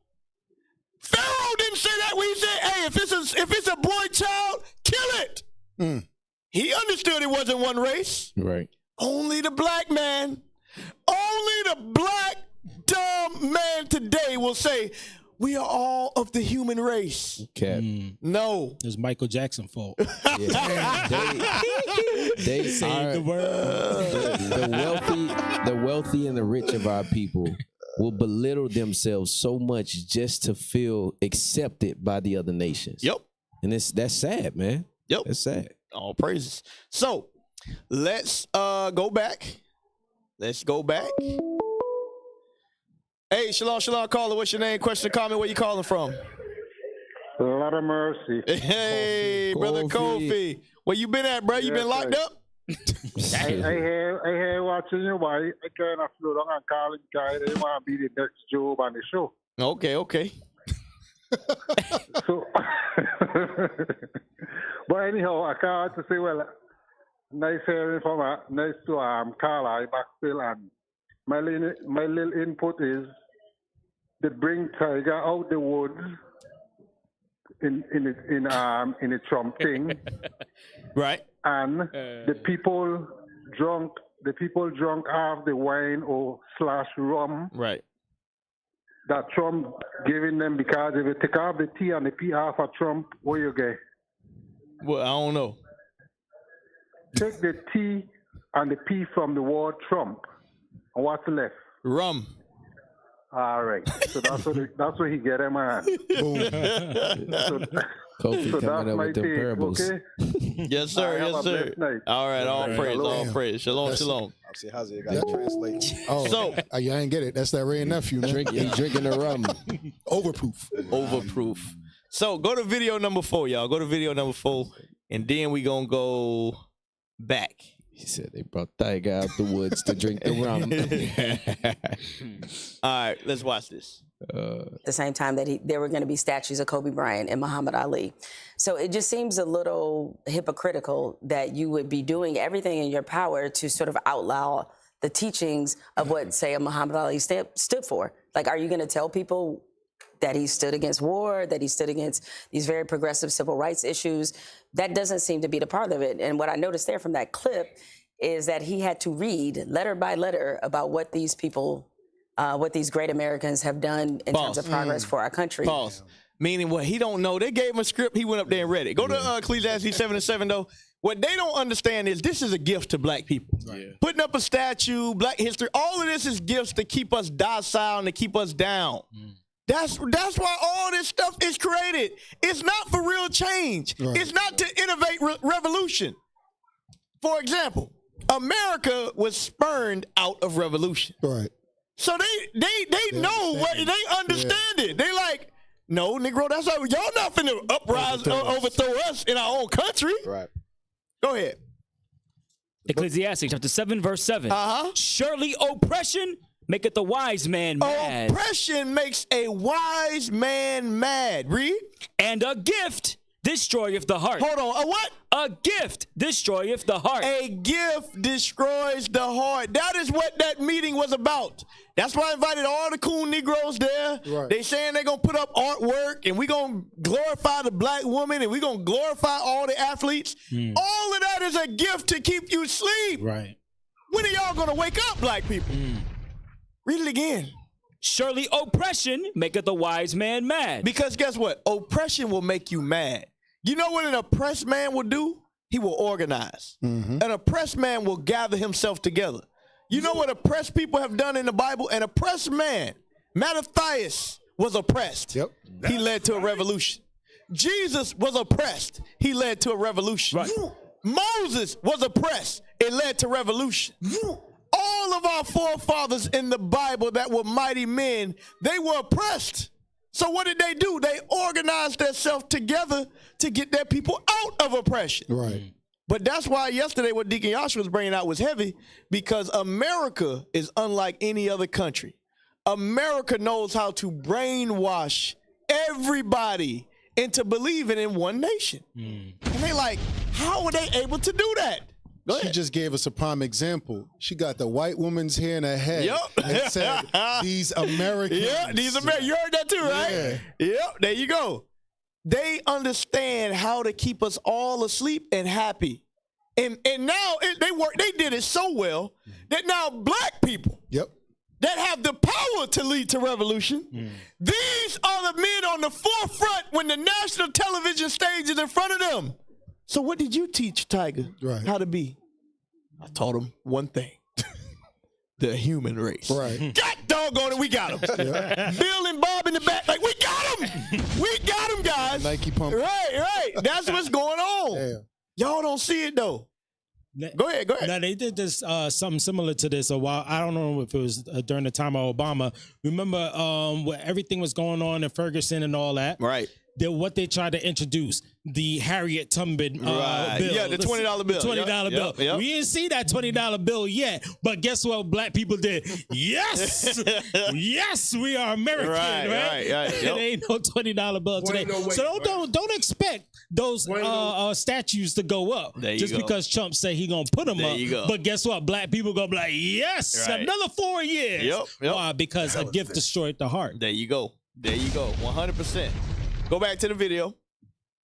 Pharaoh didn't say that when he said, hey, if it's a boy child, kill it. He understood it wasn't one race. Right. Only the black man, only the black dumb man today will say, we are all of the human race. No. It's Michael Jackson's fault. They say the wealthy and the rich of our people will belittle themselves so much just to feel accepted by the other nations. Yep. And that's sad, man. Yep. That's sad. All praises. So let's go back. Let's go back. Hey, shalom, caller. What's your name? Question, comment, where you calling from? A lot of mercy. Hey, brother Kofi. Where you been at, bro? You been locked up? I hear watching you, boy. I kind of flew down and calling guy. They want to be the next Job on the show. Okay. So, but anyhow, I can't to say, well, nice hearing from nice to Carla back still, and my little input is they bring Tiger out the woods in the Trump thing, right? And the people drunk off the wine or / rum, right? That Trump giving them, because if you take off the T and the P off of Trump, what you get? Well, I don't know. Take the T and the P from the word Trump, and what's left? Rum. All right. So that's what he get him on. Kofi So coming up that's my with them take, parables. okay? Yes, sir. Have Yes, a sir. blessed night. All right. All Right. praise. All Shalom. praise. Shalom. Shalom. I'll see how's it got to translate. Oh, So- you ain't get it. That's that Ray nephew, man. He drinking the rum. Overproof. So go to video number 4, y'all. Go to video number 4, and then we gonna go back. He said they brought Tiger out the woods to drink the rum. All right, let's watch this. At the same time that there were going to be statues of Kobe Bryant and Muhammad Ali. So it just seems a little hypocritical that you would be doing everything in your power to sort of outlaw the teachings of what, say, a Muhammad Ali stood for. Like, are you going to tell people that he stood against war, that he stood against these very progressive civil rights issues? That doesn't seem to be the part of it. And what I noticed there from that clip is that he had to read letter by letter about what these people, what these great Americans have done in terms of progress for our country. Pause. Meaning what he don't know. They gave him a script. He went up there and read it. Go to Ecclesiastes 7:7 though. What they don't understand is this is a gift to black people. Putting up a statue, black history, all of this is gifts to keep us docile and to keep us down. That's why all this stuff is created. It's not for real change. It's not to innovate revolution. For example, America was spurned out of revolution. Right. So they know what they understand it. They like, no, Negro, that's how y'all not finna overthrow us in our own country. Right. Go ahead. Ecclesiastes chapter 7, verse 7. Surely oppression maketh a wise man mad. Oppression makes a wise man mad. Read. And a gift destroyeth the heart. Hold on. A what? A gift destroyeth the heart. A gift destroys the heart. That is what that meeting was about. That's why I invited all the cool Negroes there. Right. They saying they're going to put up artwork and we're going to glorify the black woman and we're going to glorify all the athletes. All of that is a gift to keep you asleep. Right. When when are y'all gonna wake up, black people? Read it again. Surely oppression maketh a wise man mad. Because guess what? Oppression will make you mad. You know what an oppressed man will do? He will organize. An oppressed man will gather himself together. You know what oppressed people have done in the Bible? An oppressed man, Mattathias, was oppressed. Yep. He led to a revolution. Jesus was oppressed. He led to a revolution. Right. Moses was oppressed. It led to revolution. All of our forefathers in the Bible that were mighty men, they were oppressed. So what did they do? They organized themselves together to get their people out of oppression. Right. But that's why yesterday what Deacon Joshua was bringing out was heavy, because America is unlike any other country. America knows how to brainwash everybody into believing in one nation. And they like, how were they able to do that? She just gave us a prime example. She got the white woman's hair in her head and said, these Americans. Yeah, these Americans. You heard that too, right? Yep, there you go. They understand how to keep us all asleep and happy. And now they did it so well that now black people that have the power to lead to revolution, these are the men on the forefront when the national television stage is in front of them. So what did you teach Tiger how to be? I taught him one thing. The human race. Right. God doggone it, we got him. Bill and Bob in the back, like, we got him. We got him, guys. Nike pump. Right. That's what's going on. Yeah. Y'all don't see it, though. Go ahead. Now, they did this something similar to this a while. I don't know if it was during the time of Obama. Remember when everything was going on in Ferguson and all that? Right. What they tried to introduce, the Harriet Tubman bill. Yeah, the $20 bill. The $20 bill. Yep. We didn't see that $20 bill yet, but guess what black people did? Yes! Yes, we are American, right? Yep. There ain't no $20 bill today. So don't expect those statues to go up just because Trump say he gonna put them up. But guess what? Black people gonna be like, yes, another 4 years. Yep. Why? Because a gift destroyed the heart. There you go. 100%. Go back to the video.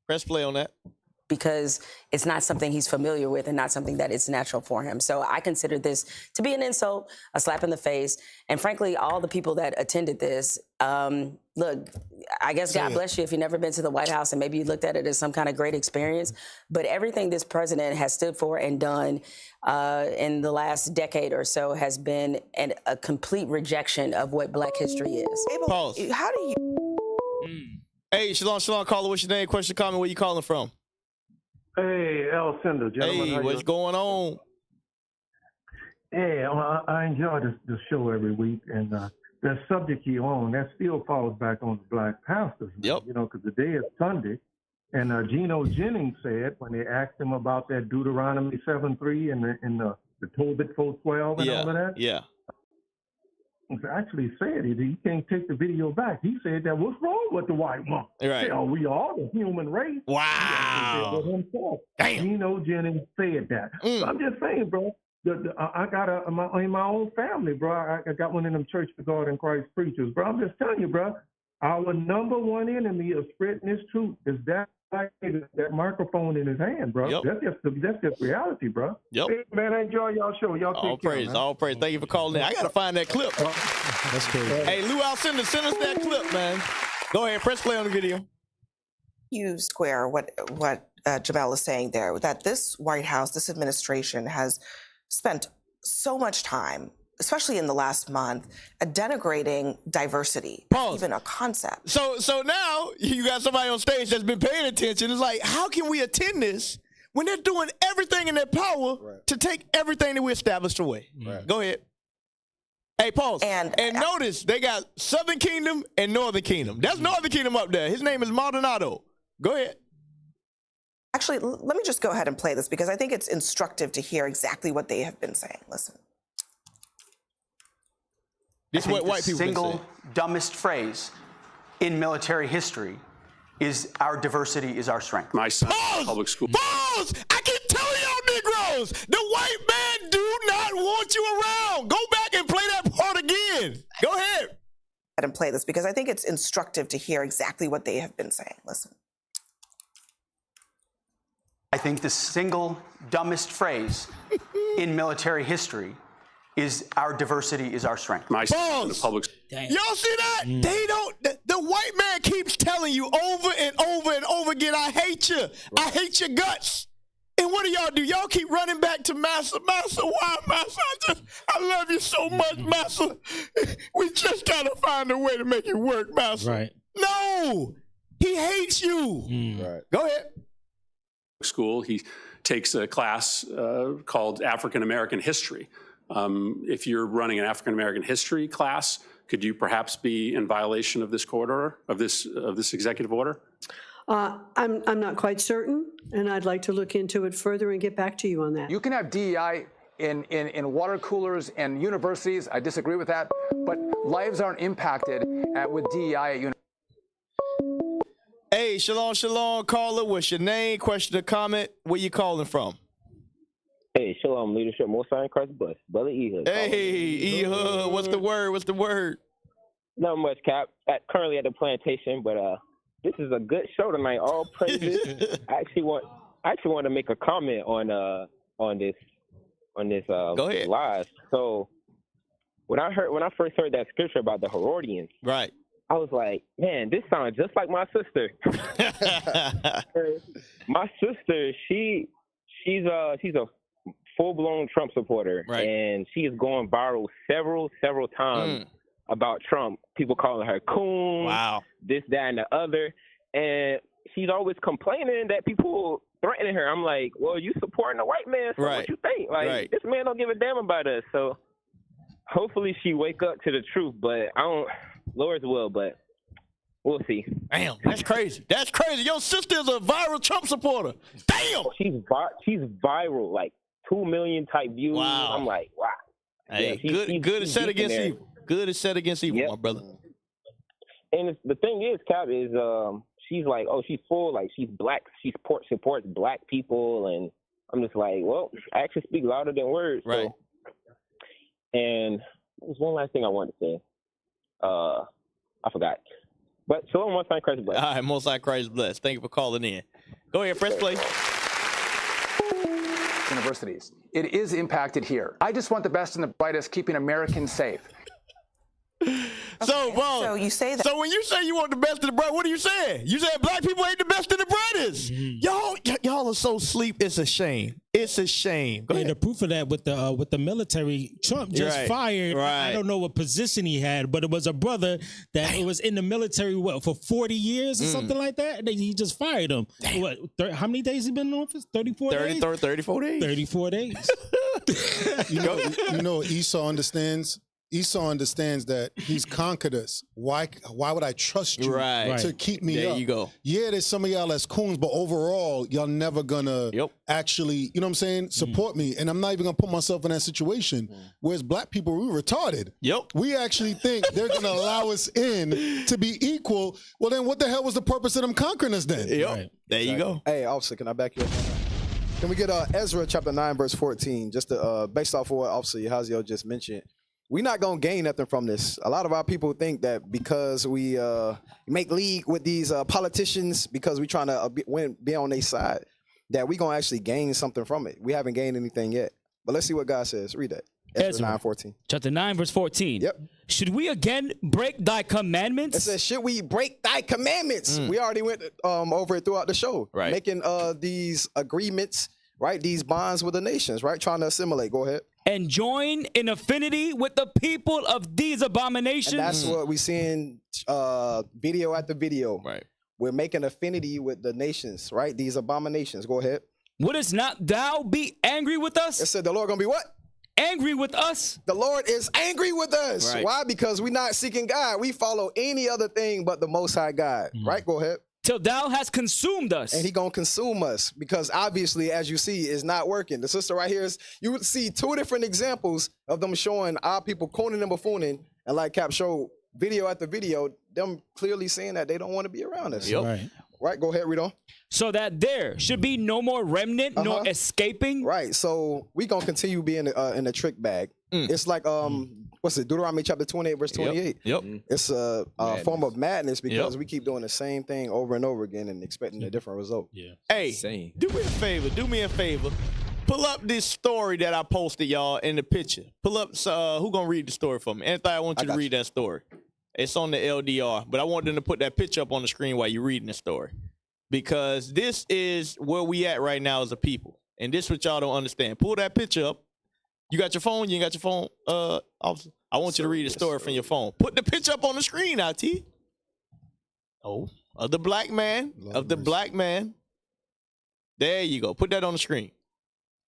Press play on that. Because it's not something he's familiar with and not something that is natural for him. So I consider this to be an insult, a slap in the face. And frankly, all the people that attended this, look, I guess God bless you if you've never been to the White House and maybe you looked at it as some kind of great experience. But everything this president has stood for and done in the last decade or so has been a complete rejection of what Black history is. Pause. How do you... Hey, Shalom, caller. What's your name? Question, comment. Where you calling from? Hey, El Cinder, gentlemen. Hey, what's going on? Hey, I enjoy this show every week, and that subject you're on, that still falls back on the black pastors. Yep. You know, because today is Sunday, and Geno Jennings said when they asked him about that Deuteronomy 7:3 and the Tobit 4:12 and all of that. Yeah. He actually said it. He can't take the video back. He said that what's wrong with the white man? Right. Are we all the human race? Wow. Damn. Geno Jennings said that. So I'm just saying, bro. I got in my own family, bro. I got one of them Church of God in Christ preachers, bro. I'm just telling you, bro. Our number one enemy of spreading this truth is that microphone in his hand, bro. Yep. That's just reality, bro. Yep. Hey, man, I enjoy y'all show. Y'all take care, man. All praise. Thank you for calling in. I gotta find that clip. That's crazy. Hey, Lou Alcindor, send us that clip, man. Go ahead, press play on the video. You square what Jamel is saying there, that this White House, this administration has spent so much time, especially in the last month, denigrating diversity, even a concept. So now you got somebody on stage that's been paying attention. It's like, how can we attend this when they're doing everything in their power to take everything that we established away? Right. Go ahead. Hey, pause. And notice they got Southern Kingdom and Northern Kingdom. That's Northern Kingdom up there. His name is Maldonado. Go ahead. Actually, let me just go ahead and play this because I think it's instructive to hear exactly what they have been saying. Listen. This is what white people say. The single dumbest phrase in military history is our diversity is our strength. My son in public school. Pause! I can tell y'all Negroes, the white man do not want you around. Go back and play that part again. Go ahead. And play this because I think it's instructive to hear exactly what they have been saying. Listen. I think the single dumbest phrase in military history is our diversity is our strength. Balls. Y'all see that? They don't. The white man keeps telling you over and over and over again, I hate you. I hate your guts. And what do y'all do? Y'all keep running back to Master. Master, why, Master? I love you so much, Master. We just gotta find a way to make it work, Master. Right. No, he hates you. Right. Go ahead. School, he takes a class called African American History. If you're running an African American history class, could you perhaps be in violation of this court order, of this executive order? I'm not quite certain, and I'd like to look into it further and get back to you on that. You can have DEI in water coolers and universities. I disagree with that, but lives aren't impacted with DEI at universities. Hey, shalom, caller. What's your name, question or comment? Where you calling from? Hey, shalom, leadership, most high in Christ bless. Brother Ehud. Hey, Ehud, what's the word? Not much, Cap. Currently at the plantation, but this is a good show tonight. All praises. I actually want to make a comment on this Go ahead. live. So when I first heard that scripture about the Herodians, right, I was like, man, this sounds just like my sister. My sister, she's a full-blown Trump supporter, right, and she is going viral several times about Trump. People calling her coon, wow, this, that, and the other, and she's always complaining that people threatening her. I'm like, well, you supporting the white man, so what you think? Like, this man don't give a damn about us. So hopefully she wake up to the truth, but I don't, Lord's will, but we'll see. Damn, that's crazy. That's crazy. Your sister's a viral Trump supporter. Damn. She's viral, like 2 million type views. Wow. I'm like, wow. Hey, good is set against evil. Good is set against evil, my brother. And the thing is, Cap, is she's like, oh, she's full, like she's black. She supports black people, and I'm just like, well, actions speak louder than words. Right. So. And there's one last thing I wanted to say. I forgot. But shalom, most high Christ bless. All right, most high Christ bless. Thank you for calling in. Go ahead, press play. Universities. It is impacted here. I just want the best and the brightest, keeping Americans safe. So you say that. So when you say you want the best and the brightest, what are you saying? You saying black people ain't the best and the brightest? Y'all are so asleep. It's a shame. It's a shame. Go ahead. The proof of that with the military, Trump just fired. I don't know what position he had, but it was a brother that was in the military for 40 years or something like that. And he just fired him. What? How many days he been in office? 34 days. 34 days. 34 days. You know, Esau understands. Esau understands that he's conquered us. Why would I trust you to keep me up? There you go. Yeah, there's some of y'all that's coons, but overall, y'all never gonna actually, you know what I'm saying, support me. And I'm not even gonna put myself in that situation. Whereas black people, we're retarded. We actually think they're gonna allow us in to be equal. Well, then what the hell was the purpose of them conquering us then? There you go. Hey, officer, can I back you up? Can we get Ezra chapter 9, verse 14, just to, based off of what Officer Yahaziel just mentioned? We're not going to gain nothing from this. A lot of our people think that because we make league with these politicians, because we're trying to be on their side, that we're going to actually gain something from it. We haven't gained anything yet. But let's see what God says. Read that. Ezra 9:14. Chapter 9, verse 14. Should we again break thy commandments? It says, should we break thy commandments? We already went over it throughout the show. Making these agreements, right? These bonds with the nations, right? Trying to assimilate. Go ahead. And join in affinity with the people of these abominations. And that's what we seeing video after video. We're making affinity with the nations, right? These abominations. Go ahead. Wouldst not thou be angry with us? It said the Lord gonna be what? Angry with us. The Lord is angry with us. Why? Because we're not seeking God. We follow any other thing but the Most High God. Right? Go ahead. Till thou hast consumed us. And he gonna consume us, because obviously, as you see, it's not working. The sister right here is, you would see two different examples of them showing our people cooning and buffooning, and like Cap showed video after video, them clearly saying that they don't want to be around us. Right, go ahead, read on. So that there should be no more remnant, nor escaping. Right, so we gonna continue being in a trick bag. It's like what's it? Deuteronomy chapter 28, verse 28. It's a form of madness, because we keep doing the same thing over and over again and expecting a different result. Hey, do me a favor. pull up this story that I posted, y'all, in the picture. Pull up. Who gonna read the story for me? Anthony, I want you to read that story. It's on the LDR, but I want them to put that picture up on the screen while you're reading the story, because this is where we at right now as a people, and this is what y'all don't understand. Pull that picture up. You got your phone? You ain't got your phone, officer? I want you to read the story from your phone. Put the picture up on the screen, IT. Oh, of the black man, black man. There you go. Put that on the screen.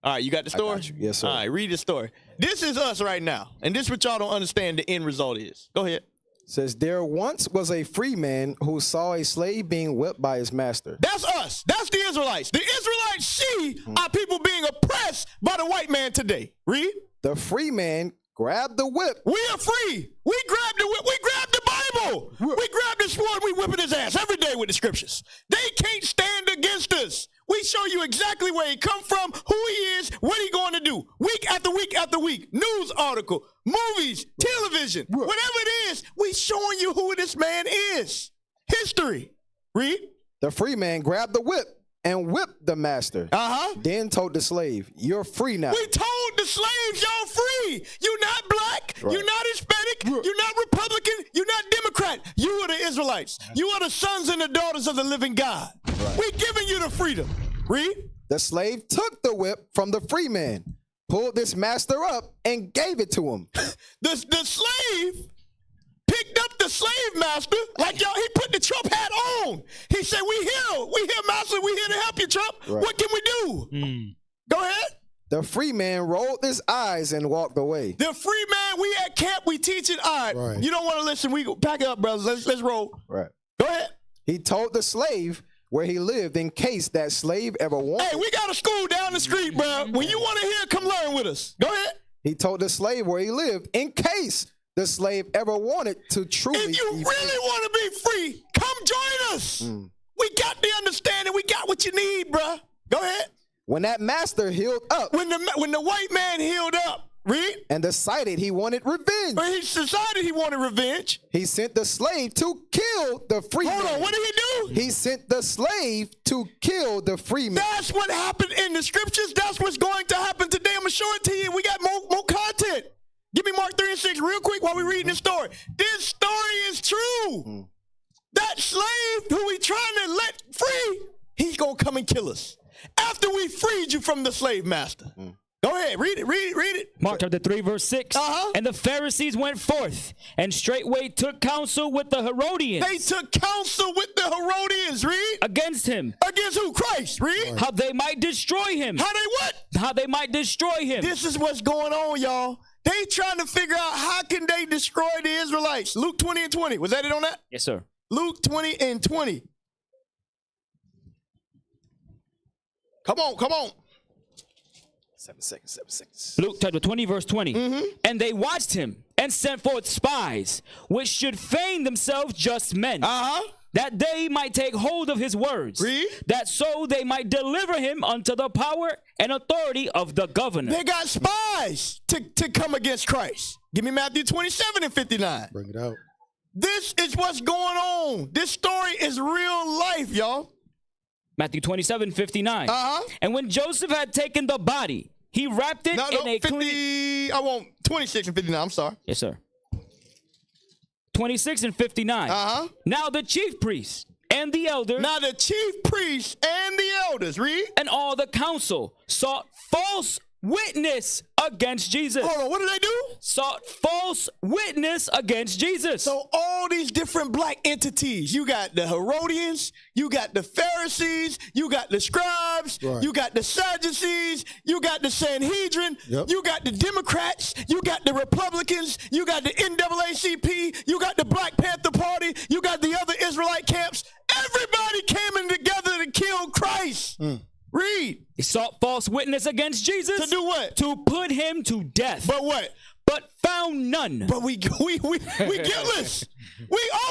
All right, you got the story? Got you. Yes, sir. All right, read the story. This is us right now, and this is what y'all don't understand the end result is. Go ahead. Says, there once was a free man who saw a slave being whipped by his master. That's us. That's the Israelites. The Israelites see our people being oppressed by the white man today. Read. The free man grabbed the whip. We are free. We grabbed the whip. We grabbed the Bible. We grabbed the sword. We whipping his ass every day with the scriptures. They can't stand against us. We show you exactly where he come from, who he is, what he going to do. Week after week after week. News article, movies, television, whatever it is, we showing you who this man is. History. Read. The free man grabbed the whip and whipped the master. Then told the slave, you're free now. We told the slaves, y'all free. You're not black. Right. You're not Hispanic. You're not Republican. You're not Democrat. You are the Israelites. You are the sons and the daughters of the living God. Right. We're giving you the freedom. Read. The slave took the whip from the free man, pulled this master up, and gave it to him. The slave picked up the slave master like y'all. He put the Trump hat on. He said, "We here, master. We here to help you, Trump. Right. What can we do?" Go ahead. The free man rolled his eyes and walked away. The free man, we at camp, we teaching. All right. You don't want to listen. We pack it up, brothers. Let's roll. Right. Go ahead. He told the slave where he lived in case that slave ever wanted. Hey, we got a school down the street, bro. When you want to hear, come learn with us. Go ahead. He told the slave where he lived in case the slave ever wanted to truly If you really want to be free, come join us. We got the understanding. We got what you need, bro. Go ahead. When that master healed up. When the white man healed up. Read. And decided he wanted revenge. But he decided he wanted revenge. He sent the slave to kill the free man. Hold on, what did he do? He sent the slave to kill the free man. That's what happened in the scriptures. That's what's going to happen today. I'm going to show it to you. We got more content. Give me Mark 3 and 6 real quick while we're reading this story. This story is true. That slave who we trying to let free, he's going to come and kill us after we freed you from the slave master. Go ahead, read it. Mark chapter 3, verse 6. And the Pharisees went forth and straightway took counsel with the Herodians. They took counsel with the Herodians, read. Against him. Against who? Christ, read. How they might destroy him. How they what? How they might destroy him. This is what's going on, y'all. They trying to figure out how can they destroy the Israelites. Luke 20 and 20. Was that it on that? Yes, sir. Luke 20 and 20. Come on. 7 seconds. Luke chapter 20, verse 20. And they watched him and sent forth spies, which should feign themselves just men. That they might take hold of his words. Read. That so they might deliver him unto the power and authority of the governor. They got spies to come against Christ. Give me Matthew 27 and 59. Bring it out. This is what's going on. This story is real life, y'all. Matthew 27, 59. And when Joseph had taken the body, he wrapped it in a 50, clean... I want 26 and 59. I'm sorry. Yes, sir. 26 and 59. Now the chief priests and the elders. Read. And all the council sought false witness against Jesus. Hold on, what did they do? Sought false witness against Jesus. So all these different black entities, you got the Herodians, you got the Pharisees, you got the scribes, you got the Sadducees, you got the Sanhedrin, you got the Democrats, you got the Republicans, you got the NAACP, you got the Black Panther Party, you got the other Israelite camps. Everybody came in together to kill Christ. Read. He sought false witness against Jesus. To do what? To put him to death. But what? But found none. But we guiltless. All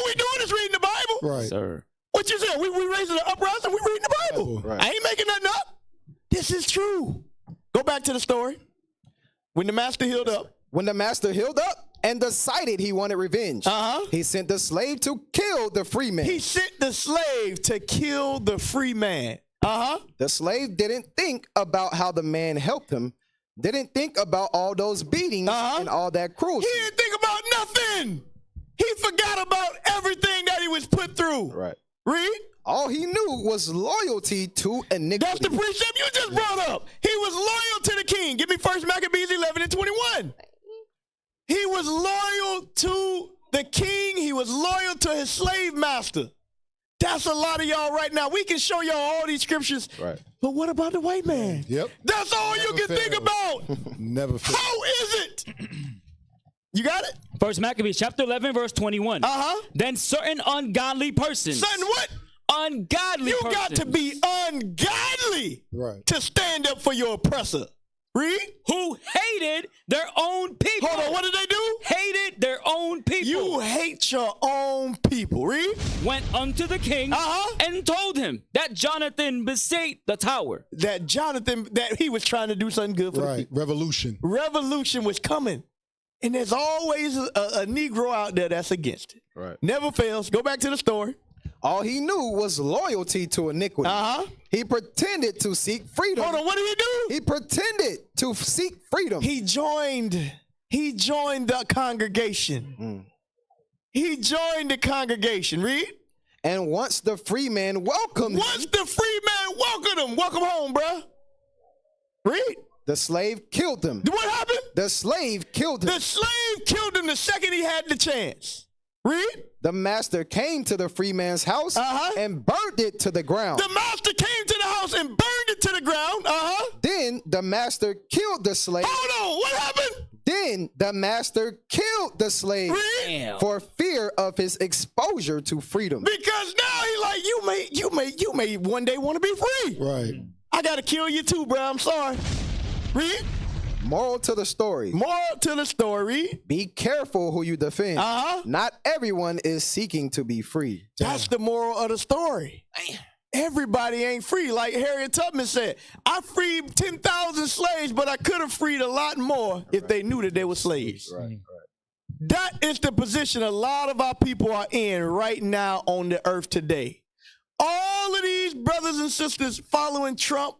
we doing is reading the Bible. Right. Sir. What you said? We raising the uprising, we reading the Bible. Right. I ain't making nothing up. This is true. Go back to the story. When the master healed up. When the master healed up and decided he wanted revenge, he sent the slave to kill the free man. He sent the slave to kill the free man. The slave didn't think about how the man helped him, didn't think about all those beatings and all that cruelty. He didn't think about nothing. He forgot about everything that he was put through. Right. Read. All he knew was loyalty to iniquity. That's the precept you just brought up. He was loyal to the king. Give me 1 Maccabees 11:21. He was loyal to the king. He was loyal to his slave master. That's a lot of y'all right now. We can show y'all all these scriptures. Right. But what about the white man? Yep. That's all you can think about. Never failed. How is it? You got it? 1 Maccabees chapter 11, verse 21. Then certain ungodly persons. Certain what? Ungodly persons. You got to be ungodly to stand up for your oppressor. Read. Who hated their own people. Hold on, what did they do? Hated their own people. You hate your own people. Read. Went unto the king and told him that Jonathan besieged the tower. That Jonathan, that he was trying to do something good for the people. Revolution. Revolution was coming. And there's always a Negro out there that's against it. Right. Never fails. Go back to the story. All he knew was loyalty to iniquity. He pretended to seek freedom. Hold on, what did he do? He pretended to seek freedom. He joined the congregation. He joined the congregation. Read. And once the free man welcomed him. Welcome home, bruh. Read. The slave killed him. What happened? The slave killed him. The slave killed him the second he had the chance. Read. The master came to the free man's house and burned it to the ground. The master came to the house and burned it to the ground. Then the master killed the slave. Hold on, what happened? Then the master killed the slave for fear of his exposure to freedom. Because now he like, you may one day want to be free. Right. I gotta kill you too, bro. I'm sorry. Read. Moral to the story. Moral to the story. Be careful who you defend. Not everyone is seeking to be free. That's the moral of the story. Everybody ain't free. Like Harriet Tubman said, I freed 10,000 slaves, but I could have freed a lot more if they knew that they were slaves. That is the position a lot of our people are in right now on the earth today. All of these brothers and sisters following Trump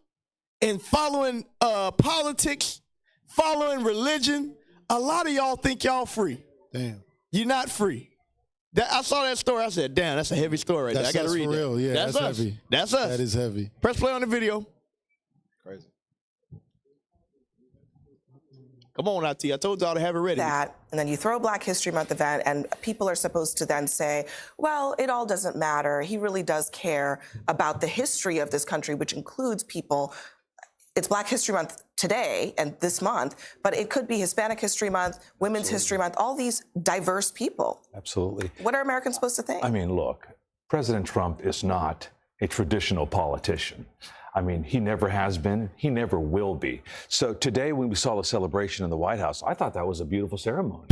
and following politics, following religion, a lot of y'all think y'all free. Damn. You're not free. I saw that story. I said, damn, that's a heavy story right there. I got to read for that. real. Yeah, that's us. heavy. That's us. That is heavy. Press play on the video. Crazy. Come on, IT. I told y'all to have it ready. That, and then you throw a Black History Month event, and people are supposed to then say, well, it all doesn't matter. He really does care about the history of this country, which includes people. It's Black History Month today and this month, but it could be Hispanic History Month, Women's History Month, all these diverse people. Absolutely. What are Americans supposed to think? I mean, look, President Trump is not a traditional politician. I mean, he never has been. He never will be. So today, when we saw the celebration in the White House, I thought that was a beautiful ceremony.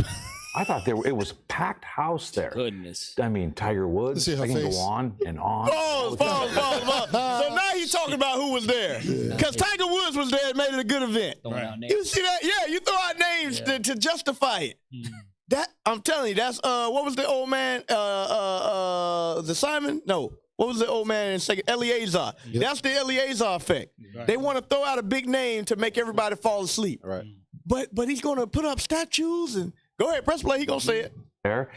I thought it was packed house there. Goodness. I mean, Tiger Woods. I can go on and on. Pause. So now he's talking about who was there. Because Tiger Woods was there and made it a good event. You see that? Yeah, you throw out names to justify it. That I'm telling you, that's what was the old man? The Simon? No. What was the old man in second? Eleazar. Yep. That's the Eleazar effect. Right. They want to throw out a big name to make everybody fall asleep. Right. But he's going to put up statues and go ahead, press play. He's going to say it. There.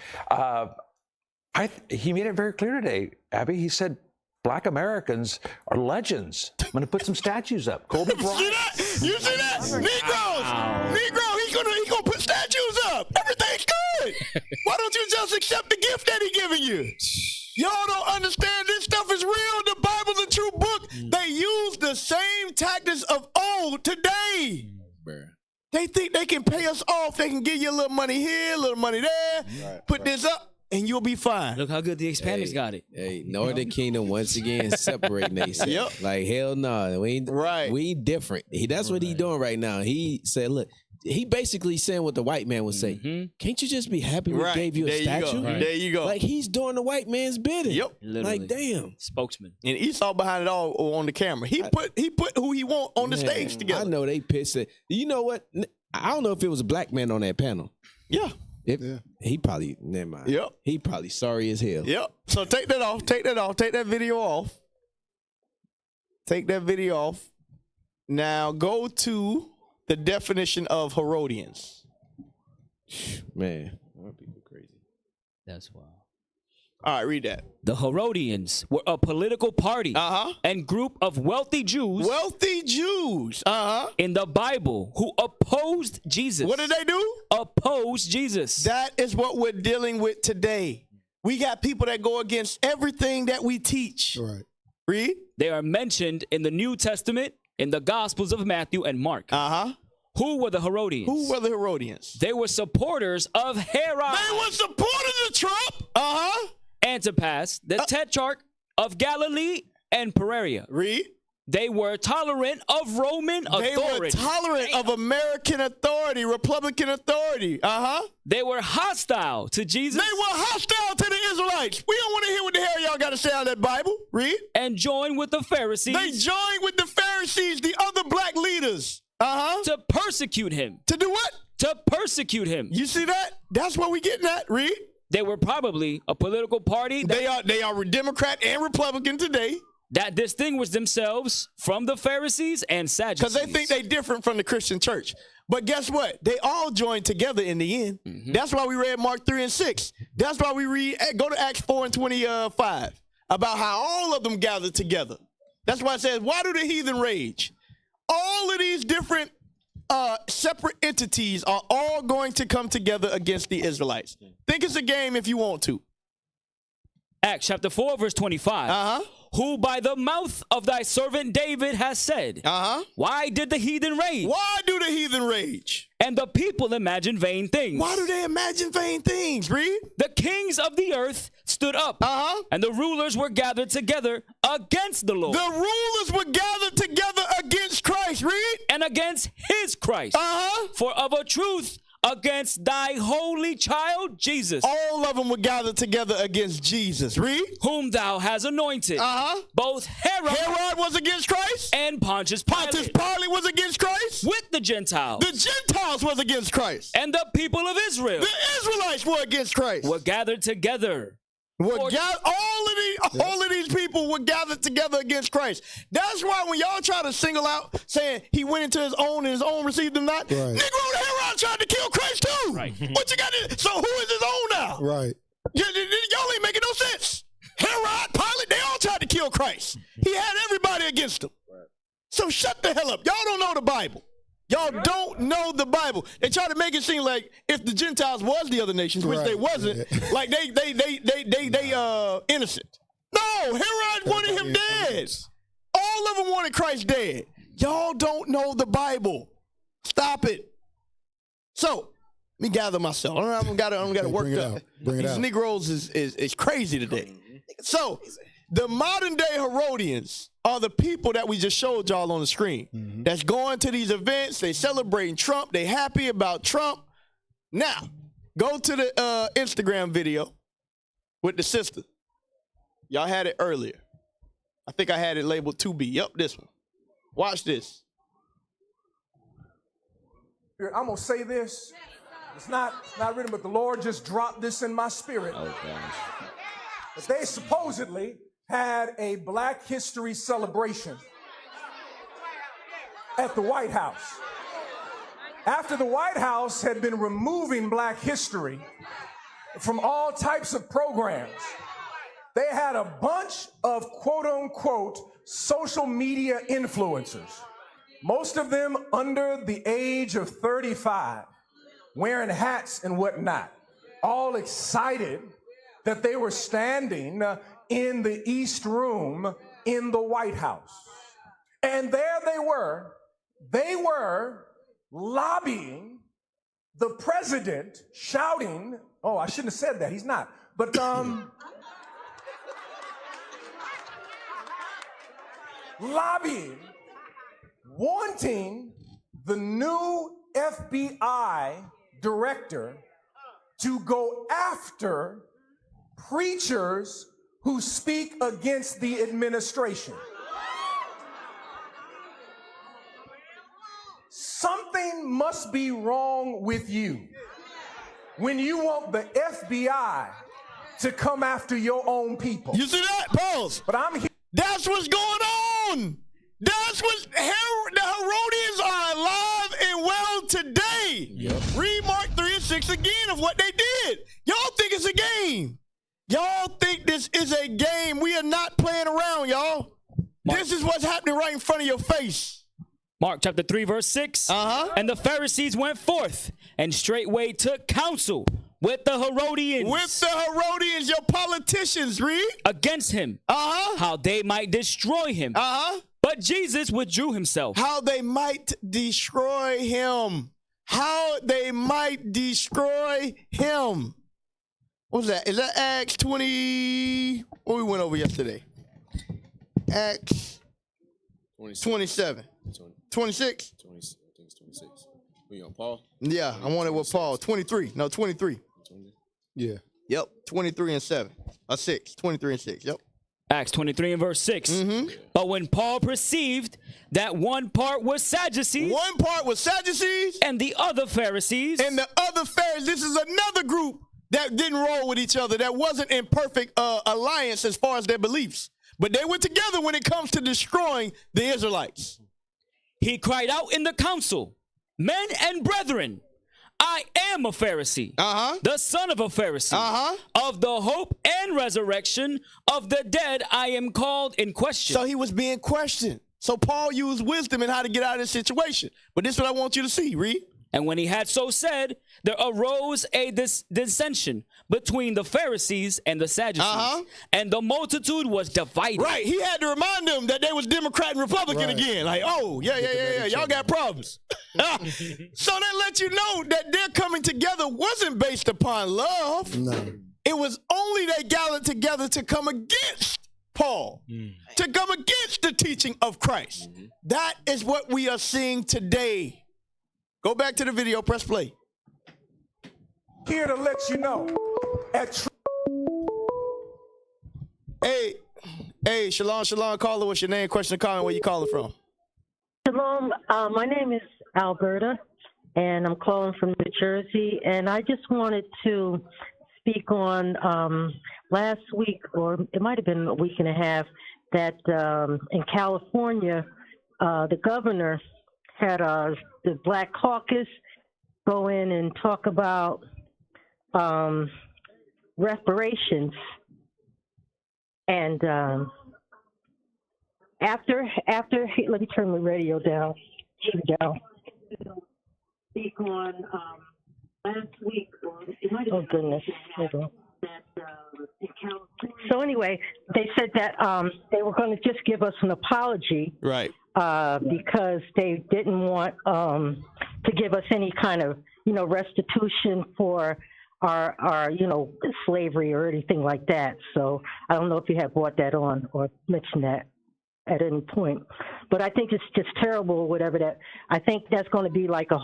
He made it very clear today, Abby. He said Black Americans are legends. I'm going to put some statues up. Kobe Bryant. You see that? Negro, he's gonna put statues up. Everything's good. Why don't you just accept the gift that he's giving you? Y'all don't understand this stuff is real. The Bible's a true book. They use the same tactics of old today. They think they can pay us off. They can give you a little money here, a little money there. Put this up, and you'll be fine. Look how good the Hispanics got it. Hey, Northern Kingdom once again separating themselves. Like hell no, we ain't different. That's what he doing right now. He said, look. He basically saying what the white man would say. Can't you just be happy we gave you a statue? There you go. Like he's doing the white man's bidding. Yep. Literally. Like damn. Spokesman. And Esau behind it all on the camera. He put who he want on the stage together. I know they pissed it. You know what? I don't know if it was a black man on that panel. Yeah. He probably never mind. Yep. He probably sorry as hell. Yep. So take that off. Take that video off. Take that video off. Now go to the definition of Herodians. Man, people crazy. That's wild. All right, read that. The Herodians were a political party and group of wealthy Jews. In the Bible who opposed Jesus. What did they do? Opposed Jesus. That is what we're dealing with today. We got people that go against everything that we teach. Right. Read. They are mentioned in the New Testament in the Gospels of Matthew and Mark. Who were the Herodians? Who were the Herodians? They were supporters of Herod. They were supporters of Trump. Antipas, the tetrarch of Galilee and Perea. Read. They were tolerant of Roman authority. They were tolerant of American authority, Republican authority. They were hostile to Jesus. They were hostile to the Israelites. We don't want to hear what the hell y'all got to say out of that Bible. Read. And joined with the Pharisees. They joined with the Pharisees, the other black leaders. To persecute him. To do what? To persecute him. You see that? That's what we getting at. Read. They were probably a political party. They are Democrat and Republican today. That distinguished themselves from the Pharisees and Sadducees. Because they think they're different from the Christian church. But guess what? They all joined together in the end. That's why we read Mark 3 and 6. That's why we go to Acts 4 and 25 about how all of them gathered together. That's why it says, why do the heathen rage? All of these different separate entities are all going to come together against the Israelites. Think it's a game if you want to. Acts chapter 4, verse 25. Who by the mouth of thy servant David has said, why did the heathen rage? Why do the heathen rage? And the people imagine vain things. Why do they imagine vain things? Read. The kings of the earth stood up, and the rulers were gathered together against the Lord. The rulers were gathered together against Christ. Read. And against his Christ. For of a truth, against thy holy child, Jesus. All of them were gathered together against Jesus. Read. Whom thou hast anointed. Both Herod was against Christ. And Pontius Pilate. Pontius Pilate was against Christ. With the Gentiles. The Gentiles was against Christ. And the people of Israel. The Israelites were against Christ. Were gathered together. All of these people were gathered together against Christ. That's why when y'all try to single out saying he went into his own and his own received him not, Negro Herod tried to kill Christ too. Right. What you got to, so who is his own now? Right. Y'all ain't making no sense. Herod, Pilate, they all tried to kill Christ. He had everybody against him. Right. So shut the hell up. Y'all don't know the Bible. Y'all don't know the Bible. They try to make it seem like if the Gentiles was the other nations, which they wasn't, like they innocent. No, Herod wanted him dead. All of them wanted Christ dead. Y'all don't know the Bible. Stop it. So let me gather myself. I'm got to work up. These Negroes is crazy today. So the modern day Herodians are the people that we just showed y'all on the screen. That's going to these events. They celebrating Trump. They happy about Trump. Now, go to the Instagram video with the sister. Y'all had it earlier. I think I had it labeled 2B. Yep, this one. Watch this. I'm going to say this. It's not written, but the Lord just dropped this in my spirit. Oh, gosh. But they supposedly had a Black History celebration at the White House. After the White House had been removing Black history from all types of programs, they had a bunch of quote-unquote social media influencers, most of them under the age of 35, wearing hats and whatnot, all excited that they were standing in the East Room in the White House. And there they were lobbying the president, shouting, oh, I shouldn't have said that, he's not, but lobbying, wanting the new FBI director to go after preachers who speak against the administration. Something must be wrong with you when you want the FBI to come after your own people. You see that? Pause. But I'm here. That's what's going on. That's what the Herodians are alive and well today. Yep. Read Mark 3:6 again of what they did. Y'all think it's a game. Y'all think this is a game. We are not playing around, y'all. This is what's happening right in front of your face. Mark chapter 3, verse 6. And the Pharisees went forth and straightway took counsel with the Herodians. With the Herodians, your politicians, read. Against him. How they might destroy him. But Jesus withdrew himself. How they might destroy him. How they might destroy him. What was that? Is that Acts 20? What we went over yesterday? Acts 27. 26? I think it's 26. We on Paul? Yeah, I wanted with Paul. 23. No, 23. Yeah. Yep, 23 and 7. 6. 23 and 6. Yep. Acts 23 and verse 6. But when Paul perceived that one part was Sadducees. One part was Sadducees. And the other Pharisees. And the other Pharisees. This is another group that didn't roll with each other, that wasn't in perfect alliance as far as their beliefs. But they were together when it comes to destroying the Israelites. He cried out in the council, men and brethren, I am a Pharisee, the son of a Pharisee, of the hope and resurrection of the dead I am called in question. So he was being questioned. So Paul used wisdom in how to get out of this situation. But this is what I want you to see, read. And when he had so said, there arose a dissension between the Pharisees and the Sadducees, and the multitude was divided. Right, he had to remind them that they was Democrat and Republican again. Like, oh, yeah, y'all got problems. So that let you know that their coming together wasn't based upon love. No. It was only they gathered together to come against Paul, to come against the teaching of Christ. That is what we are seeing today. Go back to the video, press play. Here to let you know. Hey, shalom, caller. What's your name, question, or comment? Where you calling from? Shalom. My name is Alberta, and I'm calling from New Jersey. And I just wanted to speak on last week, or it might have been a week and a half, that in California, the governor had the Black Caucus go in and talk about reparations. And after let me turn the radio down. Here we go. Speak on last week. Oh goodness. So anyway, they said that they were going to just give us an apology, right? Because they didn't want to give us any kind of restitution for our slavery or anything like that. So I don't know if you have brought that on or mentioned that at any point. But I think it's just terrible or whatever that. I think that's going to be like a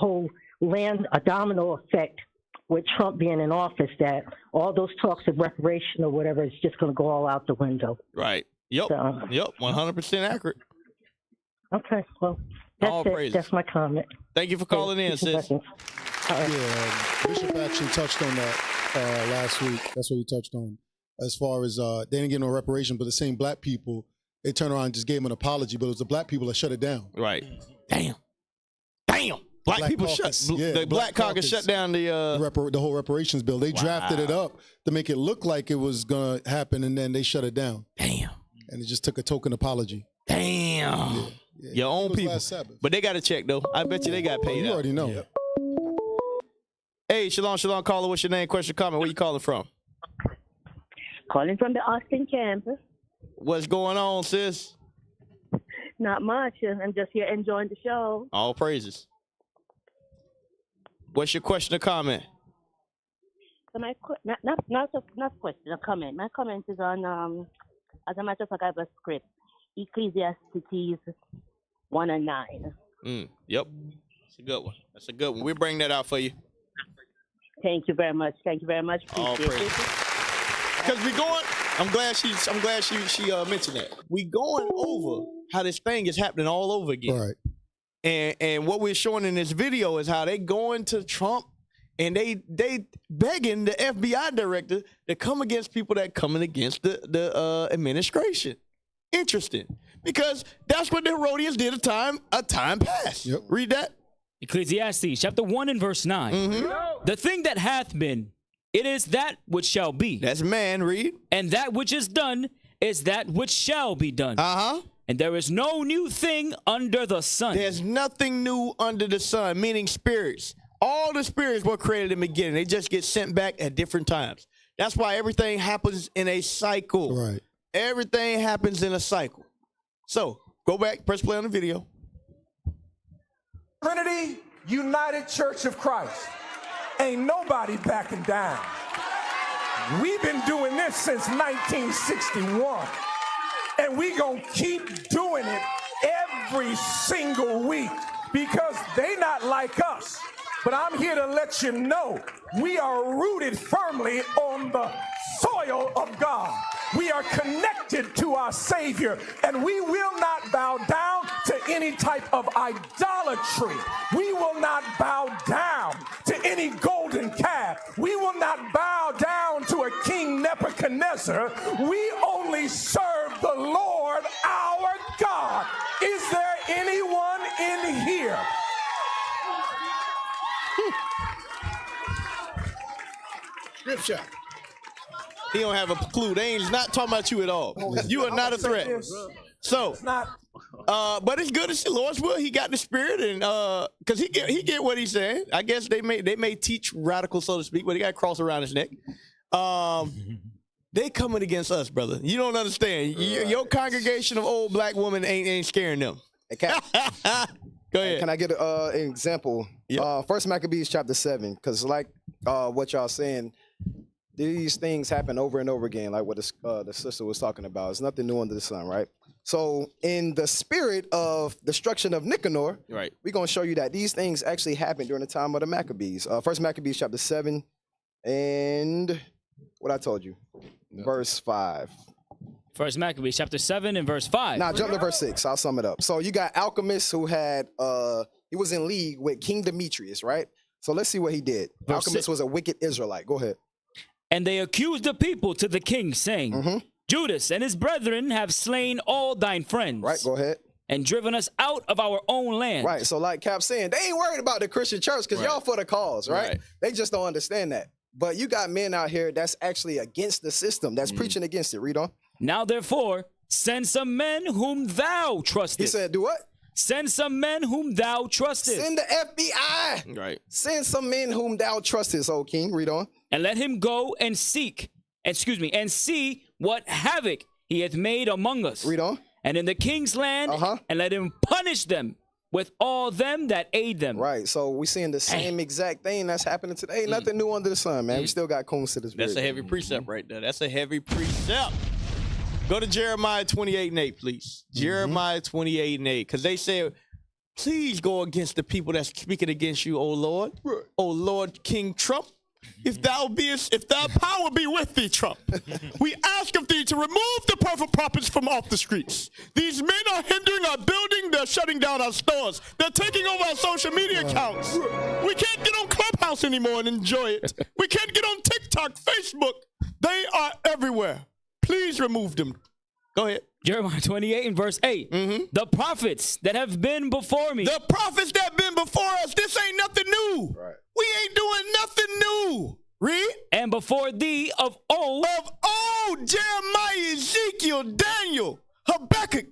domino effect with Trump being in office, that all those talks of reparation or whatever is just going to go all out the window. Right. Yep. So, yep. 100% accurate. Okay. Well, that's all it. praises. That's my comment. Thank you for calling in, sis. Yeah, Bishop actually touched on that last week. That's what he touched on. As far as they didn't get no reparation, but the same black people, they turned around and just gave him an apology, but it was the black people that shut it down. Right. Damn. Black people caucus, the Black Caucus shut down the whole reparations bill. They drafted it up to make it look like it was going to happen, and then they shut it down. Damn. And it just took a token apology. Damn. Yeah. Your own people. But they got to check, though. I bet you they got paid you out. already know. Yeah. Hey, shalom, caller. What's your name, question, comment? Where you calling from? Calling from the Austin campus. What's going on, sis? Not much. I'm just here enjoying the show. All praises. What's your question or comment? So my not question, a comment. My comment is on as a matter of fact, I have a script. Ecclesiastes 1 and 9. Yep. It's a good one. That's a good one. We'll bring that out for you. Thank you very much. Thank you very much. All praises. Because we going. I'm glad she mentioned that. We going over how this thing is happening all over again. Right. And what we're showing in this video is how they going to Trump and they begging the FBI director to come against people that coming against the administration. Interesting. Because that's what the Herodians did a time past. Yep. Read that. Ecclesiastes chapter 1 and verse 9. The thing that hath been, it is that which shall be. That's man, read. And that which is done is that which shall be done. And there is no new thing under the sun. There's nothing new under the sun, meaning spirits. All the spirits were created in the beginning. They just get sent back at different times. That's why everything happens in a cycle. Right. Everything happens in a cycle. So, go back, press play on the video. Trinity United Church of Christ. Ain't nobody backing down. We've been doing this since 1961. And we gonna keep doing it every single week because they not like us. But I'm here to let you know we are rooted firmly on the soil of God. We are connected to our Savior, and we will not bow down to any type of idolatry. We will not bow down to any golden calf. We will not bow down to a King Nebuchadnezzar. We only serve the Lord our God. Is there anyone in here? Scripture. He don't have a clue. They ain't not talking about you at all. You are not a threat. So, but it's good to see Lord's will. He got the spirit, and because he get what he's saying. I guess they may teach radical, so to speak, but he got a cross around his neck. They coming against us, brother. You don't understand. Your congregation of old black women ain't scaring them. Go ahead. Can I get an example? First Maccabees chapter 7, because like what y'all saying, these things happen over and over again, like what the sister was talking about. There's nothing new under the sun, right? So in the spirit of destruction of Nicanor, right, we're going to show you that these things actually happened during the time of the Maccabees. First Maccabees chapter 7 and what I told you, verse 5. First Maccabees chapter 7 and verse 5. Now jump to verse 6. I'll sum it up. So you got Alchemist who had he was in league with King Demetrius, right? So let's see what he did. Verse Alchemist 6. was a wicked Israelite. Go ahead. And they accused the people to the king, saying, Judas and his brethren have slain all thine friends. Right, go ahead. And driven us out of our own land. Right, so like Cap saying, they ain't worried about the Christian church because y'all for the cause, right? They just don't understand that. But you got men out here that's actually against the system, that's preaching against it. Read on. Now therefore, send some men whom thou trustest. He said, do what? Send some men whom thou trustest. Send the FBI. Right. Send some men whom thou trustest, O king. Read on. And let him go and and see what havoc he hath made among us. Read on. And in the king's land, and let him punish them with all them that aid them. Right, so we're seeing the same exact thing that's happening today. Nothing new under the sun, man. We still got coons to this. That's a heavy precept right there. That's a heavy precept. Go to Jeremiah 28:8, please. Jeremiah 28:8, because they said, please go against the people that's speaking against you, O Lord. O Lord King Trump. If thy power be with thee, Trump, we ask of thee to remove the perfect prophets from off the streets. These men are hindering our building. They're shutting down our stores. They're taking over our social media accounts. We can't get on Clubhouse anymore and enjoy it. We can't get on TikTok, Facebook. They are everywhere. Please remove them. Go ahead. Jeremiah 28 and verse 8. The prophets that have been before me. The prophets that have been before us. This ain't nothing new. Right. We ain't doing nothing new. Read. And before thee of old. Jeremiah, Ezekiel, Daniel, Habakkuk,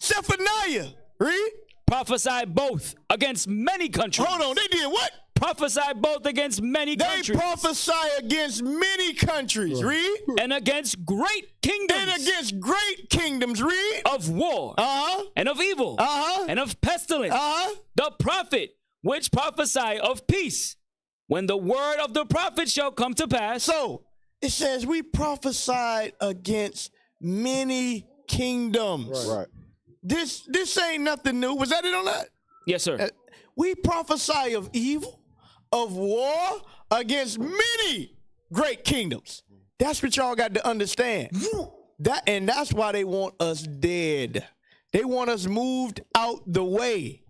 Zephaniah. Read. Prophesy both against many countries. Hold on. They did what? Prophesy both against many countries. They prophesy against many countries. Read. And against great kingdoms. And against great kingdoms. Read. Of war. And of evil. And of pestilence. The prophet which prophesy of peace, when the word of the prophet shall come to pass. So it says we prophesied against many kingdoms. Right. This ain't nothing new. Was that it on that? Yes, sir. We prophesy of evil, of war against many great kingdoms. That's what y'all got to understand. And that's why they want us dead. They want us moved out the way.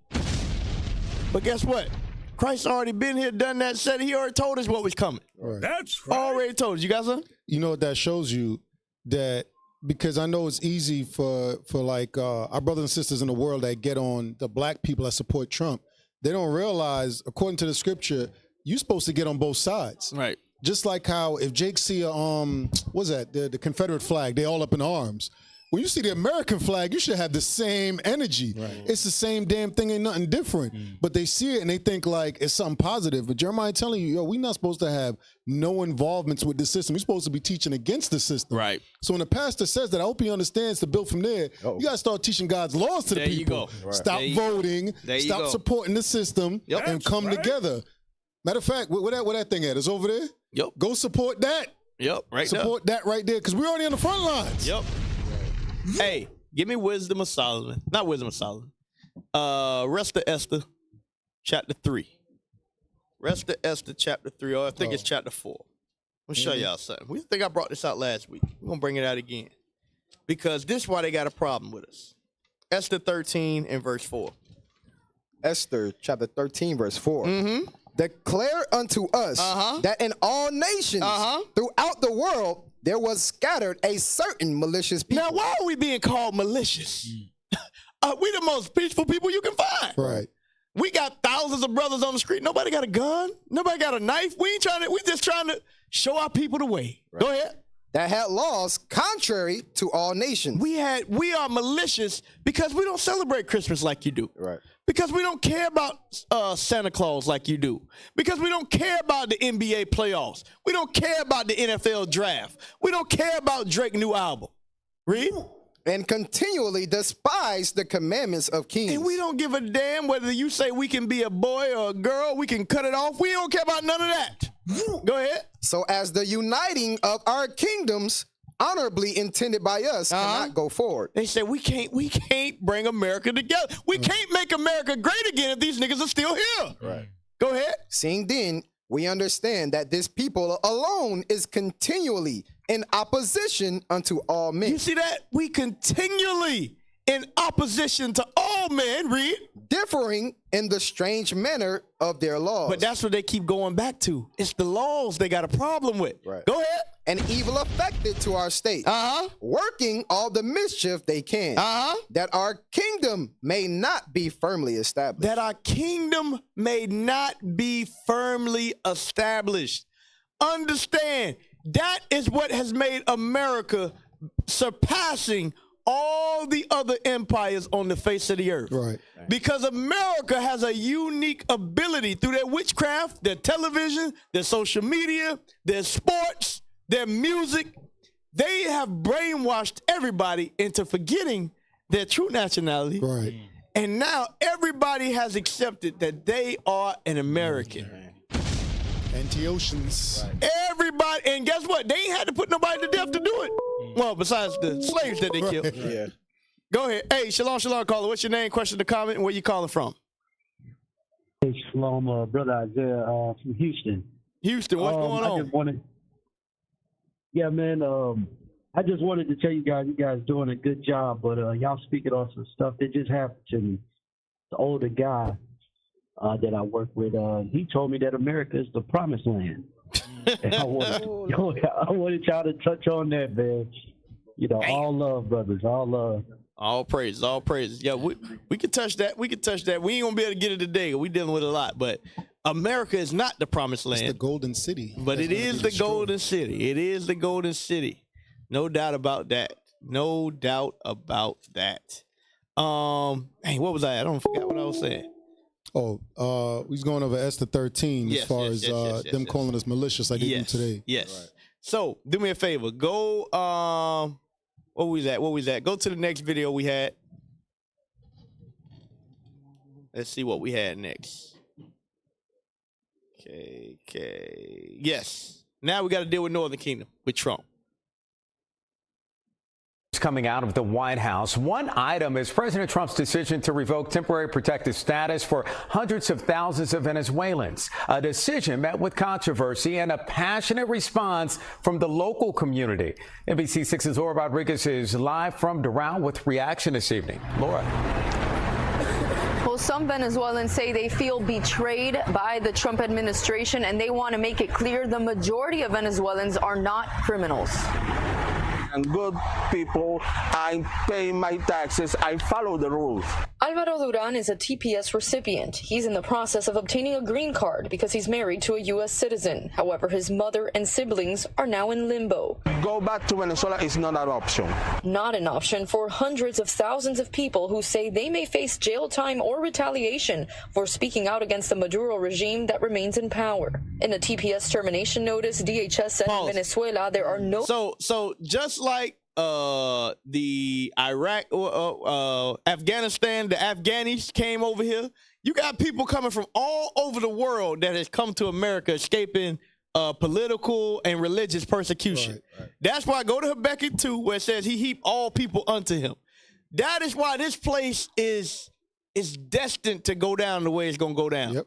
But guess what? Christ already been here, done that, said he already told us what was coming. Right. That's right. Already told us. You got something? You know what that shows you? That because I know it's easy for like our brothers and sisters in the world that get on the black people that support Trump. They don't realize, according to the scripture, you're supposed to get on both sides. Right. Just like how if Jake see a what's that? The Confederate flag, they all up in arms. When you see the American flag, you should have the same energy. Right. It's the same damn thing, ain't nothing different. But they see it and they think like it's something positive. But Jeremiah telling you, yo, we're not supposed to have no involvements with the system. We're supposed to be teaching against the system. Right. So when the pastor says that, I hope he understands to build from there. You got to start teaching God's laws to the people. There you go. Right. Stop voting. Stop supporting the system and come together. Matter of fact, where that thing at? It's over there? Yep. Go support that. Yep. Right. Support that right there because we're already on the front lines. Yep. Hey, give me Wisdom of Solomon. Not Wisdom of Solomon. Rest of Esther, chapter 3. Rest of Esther, chapter 3. Or I think it's chapter 4. I'm going to show y'all something. We think I brought this out last week. We're going to bring it out again. Because this is why they got a problem with us. Esther 13 and verse 4. Esther chapter 13, verse 4. Declare unto us that in all nations throughout the world there was scattered a certain malicious people. Now, why are we being called malicious? We the most peaceful people you can find. Right. We got thousands of brothers on the street. Nobody got a gun. Nobody got a knife. We just trying to show our people the way. Right. Go ahead. That had laws contrary to all nations. We are malicious because we don't celebrate Christmas like you do. Right. Because we don't care about Santa Claus like you do. Because we don't care about the NBA playoffs. We don't care about the NFL draft. We don't care about Drake's new album. Read. And continually despise the commandments of kings. And we don't give a damn whether you say we can be a boy or a girl. We can cut it off. We don't care about none of that. Go ahead. So as the uniting of our kingdoms honorably intended by us cannot go forward. They say we can't bring America together. We can't make America great again if these niggas are still here. Right. Go ahead. Seeing then, we understand that this people alone is continually in opposition unto all men. You see that? We continually in opposition to all men, read. Differing in the strange manner of their laws. But that's what they keep going back to. It's the laws they got a problem with. Right. Go ahead. And evil affected to our state. Working all the mischief they can. That our kingdom may not be firmly established. That our kingdom may not be firmly established. Understand, that is what has made America surpassing all the other empires on the face of the earth. Right. Because America has a unique ability through their witchcraft, their television, their social media, their sports, their music. They have brainwashed everybody into forgetting their true nationality. Right. And now everybody has accepted that they are an American. Anti-oceans. Right. Everybody, and guess what? They ain't had to put nobody to death to do it. Well, besides the slaves that they killed. Yeah. Go ahead. Hey, shalom, caller. What's your name, question, or comment, and where you calling from? Hey, shalom, brother Isaiah from Houston. Houston, what's going on? I just wanted to tell you guys doing a good job, but y'all speaking on some stuff that just happened to me. The older guy that I work with, he told me that America is the promised land. And I wanted y'all to touch on that, man. You know, all love, brothers, all love. All praises, all praises. Yeah, we can touch that. We can touch that. We ain't gonna be able to get it today. We dealing with a lot, but America is not the promised land. It's the golden city. But it is the golden city. It is the golden city. No doubt about that. No doubt about that. Hey, what was I? I don't forget what I was saying. Oh, we was going over Esther 13 as far as them calling us malicious like they do today. Yes. Right. So do me a favor. Go. What was that? Go to the next video we had. Let's see what we had next. Okay. Yes. Now we got to deal with Northern Kingdom with Trump. Coming out of the White House. One item is President Trump's decision to revoke temporary protected status for hundreds of thousands of Venezuelans. A decision met with controversy and a passionate response from the local community. NBC6's Laura Rodriguez is live from Doral with reaction this evening. Laura. Well, some Venezuelans say they feel betrayed by the Trump administration, and they want to make it clear the majority of Venezuelans are not criminals. and good people. I pay my taxes. I follow the rules. Alvaro Duran is a TPS recipient. He's in the process of obtaining a green card because he's married to a U.S. citizen. However, his mother and siblings are now in limbo. Go back to Venezuela is not an option. Not an option for hundreds of thousands of people who say they may face jail time or retaliation for speaking out against the Maduro regime that remains in power. In a TPS termination notice, DHS said in Venezuela there are no... So just like the Iraq, Afghanistan, the Afghanis came over here, you got people coming from all over the world that has come to America escaping political and religious persecution. Right. That's why I go to Habakkuk 2 where it says he heaped all people unto him. That is why this place is destined to go down the way it's going to go down. Yep.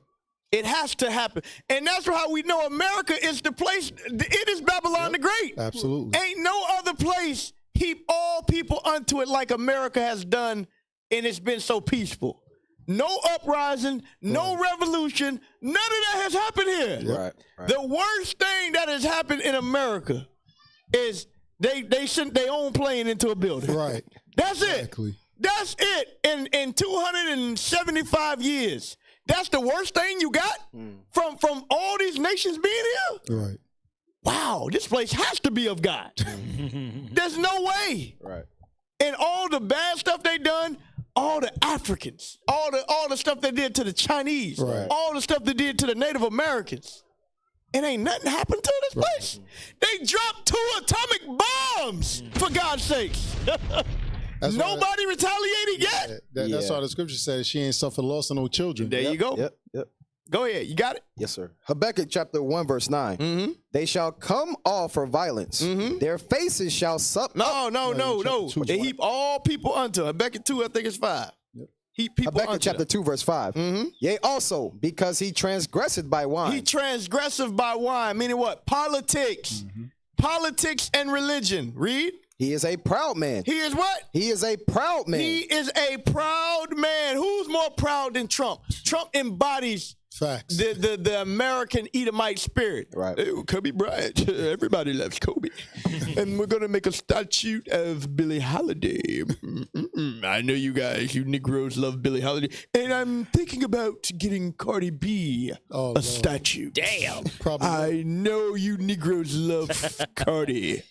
It has to happen. And that's how we know America is the place. It is Babylon the Great. Absolutely. Ain't no other place heap all people unto it like America has done, and it's been so peaceful. No uprising, no revolution, none of that has happened here. Right. The worst thing that has happened in America is they sent their own plane into a building. Right. That's it. That's it. In 275 years. That's the worst thing you got from all these nations being here? Right. Wow, this place has to be of God. There's no way. Right. And all the bad stuff they done, all the Africans, all the stuff they did to the Chinese, all the stuff they did to the Native Americans. It ain't nothing happened to this place. They dropped 2 atomic bombs, for God's sakes. Nobody retaliated yet. That's why the scripture says she ain't suffered loss of no children. There you go. Yep. Go ahead. You got it? Yes, sir. Habakkuk chapter 1, verse 9. They shall come off for violence. Their faces shall sup. No. They heap all people unto. Habakkuk 2, I think it's 5. Heap people Habakkuk unto chapter 2, verse 5. Yea, also, because he transgresseth by wine. He transgresseth by wine, meaning what? Politics. Politics and religion. Read. He is a proud man. He is what? He is a proud man. He is a proud man. Who's more proud than Trump? Trump embodies facts. The American Edomite spirit. Right. Hey, Kobe Bryant. Everybody loves Kobe. And we're going to make a statue of Billie Holiday. I know you guys, you Negroes love Billie Holiday. And I'm thinking about getting Cardi B a statue. Damn. Probably. I know you Negroes love Cardi.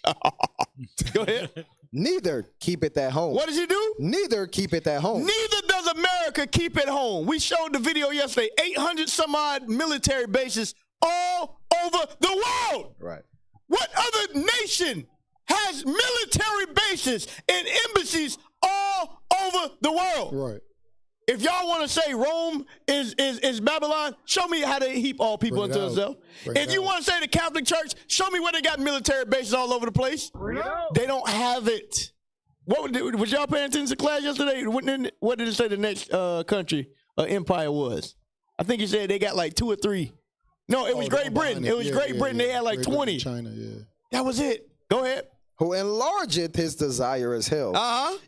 Go ahead. Neither keep it at home. What does he do? Neither keep it at home. Neither does America keep it home. We showed the video yesterday. 800 some odd military bases all over the world. Right. What other nation has military bases and embassies all over the world? Right. If y'all want to say Rome is Babylon, show me how they heap all people into themselves. If you want to say the Catholic Church, show me where they got military bases all over the place. They don't have it. Was y'all paying attention to class yesterday? What did it say the next country empire was? I think he said they got like 2 or 3. No, it was Great Britain. It was Great Britain. They had like 20. China, yeah. That was it. Go ahead. Who enlargeth his desire as hell,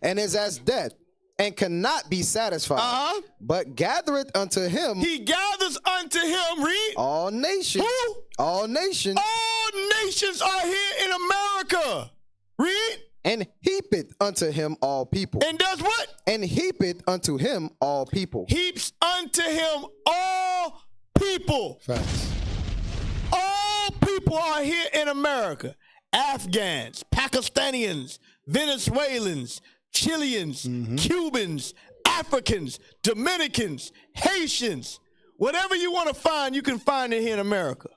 and is as death, and cannot be satisfied, but gathereth unto him. He gathers unto him, read. All nations. Who? All nations. All nations are here in America. Read. And heapeth unto him all people. And does what? And heapeth unto him all people. Heaps unto him all people. Facts. All people are here in America. Afghans, Pakistanians, Venezuelans, Chileans, Cubans, Africans, Dominicans, Haitians. Whatever you want to find, you can find it here in America.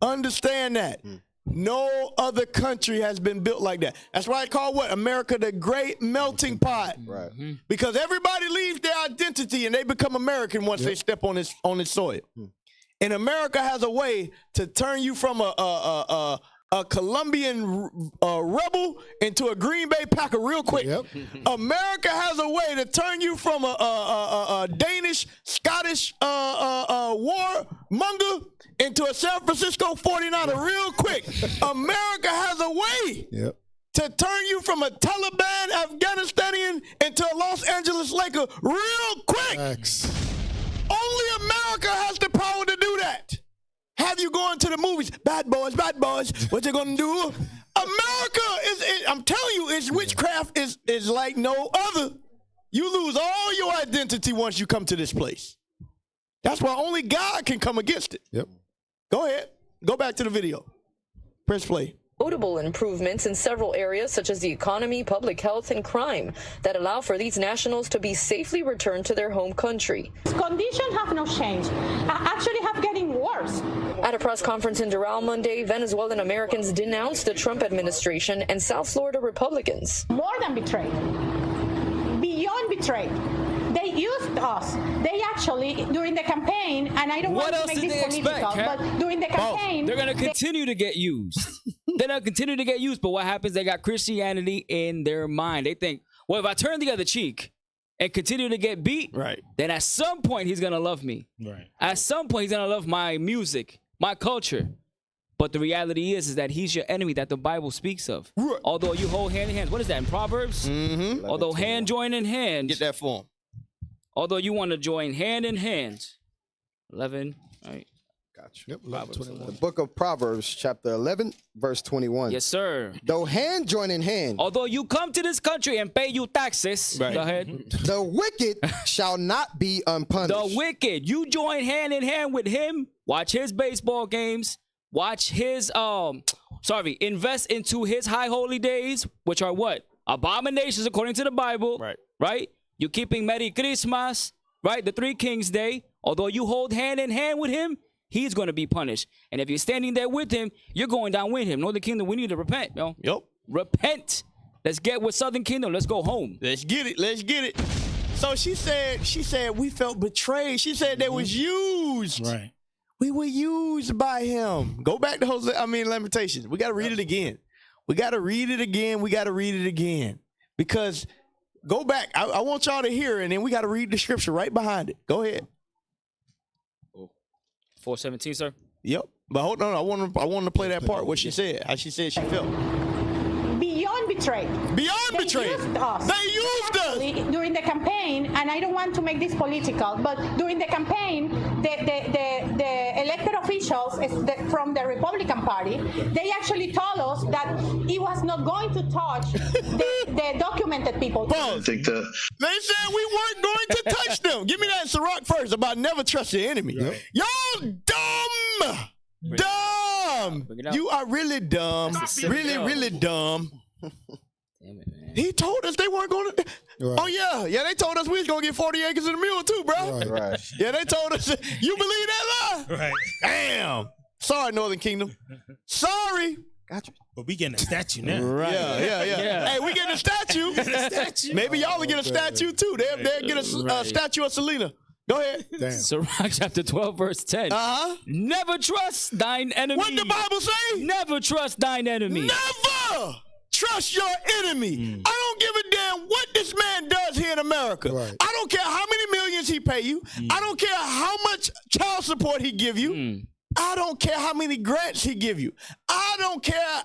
Understand that. No other country has been built like that. That's why I call what? America the great melting pot. Right. Because everybody leaves their identity and they become American once they step on this soil. And America has a way to turn you from a Colombian rebel into a Green Bay Packer real quick. America has a way to turn you from a Danish, Scottish warmonger into a San Francisco 49er real quick. America has a way to turn you from a Taliban Afghanistanian into a Los Angeles Laker real quick. Only America has the power to do that. Have you going to the movies? Bad boys, what you gonna do? America I'm telling you, it's witchcraft is like no other. You lose all your identity once you come to this place. That's why only God can come against it. Yep. Go ahead. Go back to the video. Press play. Notable improvements in several areas such as the economy, public health, and crime that allow for these nationals to be safely returned to their home country. Conditions have not changed, actually have getting worse. At a press conference in Doral Monday, Venezuelan Americans denounced the Trump administration and South Florida Republicans. More than betrayed, beyond betrayed. They used us. They actually, during the campaign, and I don't want to make this political, but during the campaign... They're going to continue to get used. They're going to continue to get used, but what happens, they got Christianity in their mind. They think, well, if I turn the other cheek and continue to get beat, then at some point he's going to love me. Right. At some point he's going to love my music, my culture. But the reality is that he's your enemy that the Bible speaks of. Although you hold hand in hand. What is that in Proverbs? Mm-hmm. Although hand join in hand. Get that form. Although you want to join hand in hand. 11. All right. Gotcha. Yep, the book of Proverbs, chapter 11, verse 21. Yes, sir. Though hand join in hand. Although you come to this country and pay you taxes. Go ahead. The wicked shall not be unpunished. The wicked. You join hand in hand with him. Watch his baseball games. Watch his, invest into his high holy days, which are what? Abominations according to the Bible. Right? You're keeping Merry Christmas, right? The Three Kings Day. Although you hold hand in hand with him, he's going to be punished. And if you're standing there with him, you're going down with him. Northern Kingdom, we need to repent, yo. Yep. Repent. Let's get with Southern Kingdom. Let's go home. Let's get it. Let's get it. So she said we felt betrayed. She said they was used. Right. We were used by him. Go back to Lamentations. We got to read it again. We got to read it again. We got to read it again. Because go back. I want y'all to hear it, and then we got to read the scripture right behind it. Go ahead. 4:17, sir. Yep. But hold on. I want to play that part. What she said. How she said she felt. Beyond betrayed. Beyond betrayed. Used us. They used us. During the campaign, and I don't want to make this political, but during the campaign, the elected officials from the Republican Party, they actually told us that he was not going to touch the documented people. They said we weren't going to touch them. Give me that Ciroc first about never trust your enemy. Yep. Y'all dumb. Dumb. You are really dumb. Really, really dumb. Damn it, man. He told us they weren't going to. Right. Oh, yeah. Yeah, they told us we was going to get 40 acres and a mule, too, bro. Right. Yeah, they told us. You believe that lie? Right. Damn. Sorry, Northern Kingdom. Sorry. Gotcha. But we getting a statue now. Right. Yeah. Hey, we getting a statue. Maybe y'all will get a statue, too. They'll get a statue of Selena. Go ahead. Sirach chapter 12, verse 10. Never trust thine enemy. What the Bible say? Never trust thine enemy. Never trust your enemy. I don't give a damn what this man does here in America. Right. I don't care how many millions he pay you. I don't care how much child support he give you. I don't care how many grants he give you. I don't care.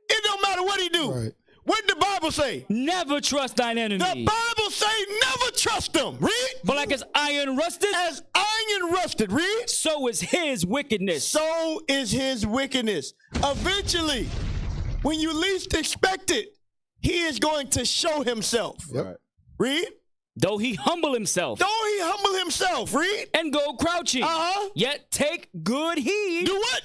It don't matter what he do. Right. What did the Bible say? Never trust thine enemy. The Bible say never trust them. Read. But like as iron rusted. As iron rusted. Read. So is his wickedness. So is his wickedness. Eventually, when you least expect it, he is going to show himself. Yep. Read. Though he humble himself. Read. And go crouching. Yet take good heed. Do what?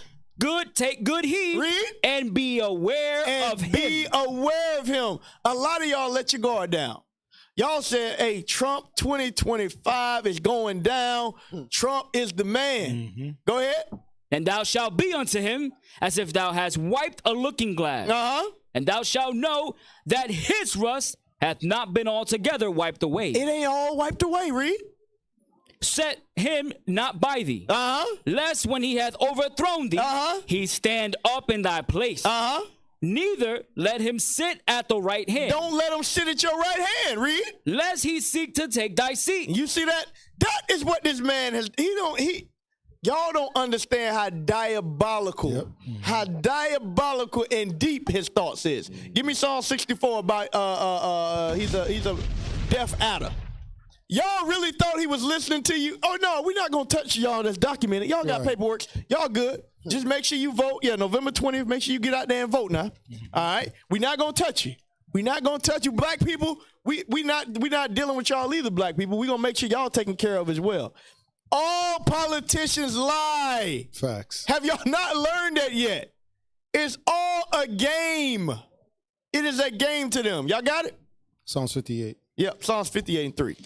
Take good heed. Read. And be aware of him. Be aware of him. A lot of y'all let your guard down. Y'all said, hey, Trump 2025 is going down. Trump is the man. Go ahead. And thou shalt be unto him as if thou hast wiped a looking glass. And thou shalt know that his rust hath not been altogether wiped away. It ain't all wiped away, Read. Set him not by thee, lest when he hath overthrown thee, he stand up in thy place. Neither let him sit at the right hand. Don't let him sit at your right hand, Read. Lest he seek to take thy seat. You see that? That is what this man has. Y'all don't understand how diabolical, and deep his thoughts is. Give me Psalm 64 about he's a deaf adder. Y'all really thought he was listening to you? Oh no, we're not gonna touch y'all that's documented. Y'all got paperwork. Y'all good. Just make sure you vote. Yeah, November 20th. Make sure you get out there and vote now. All right. We're not gonna touch you. We're not gonna touch you. Black people, we not dealing with y'all either, black people. We're gonna make sure y'all taken care of as well. All politicians lie. Facts. Have y'all not learned that yet? It's all a game. It is a game to them. Y'all got it? Psalms 58. Yep, Psalms 58 and 3.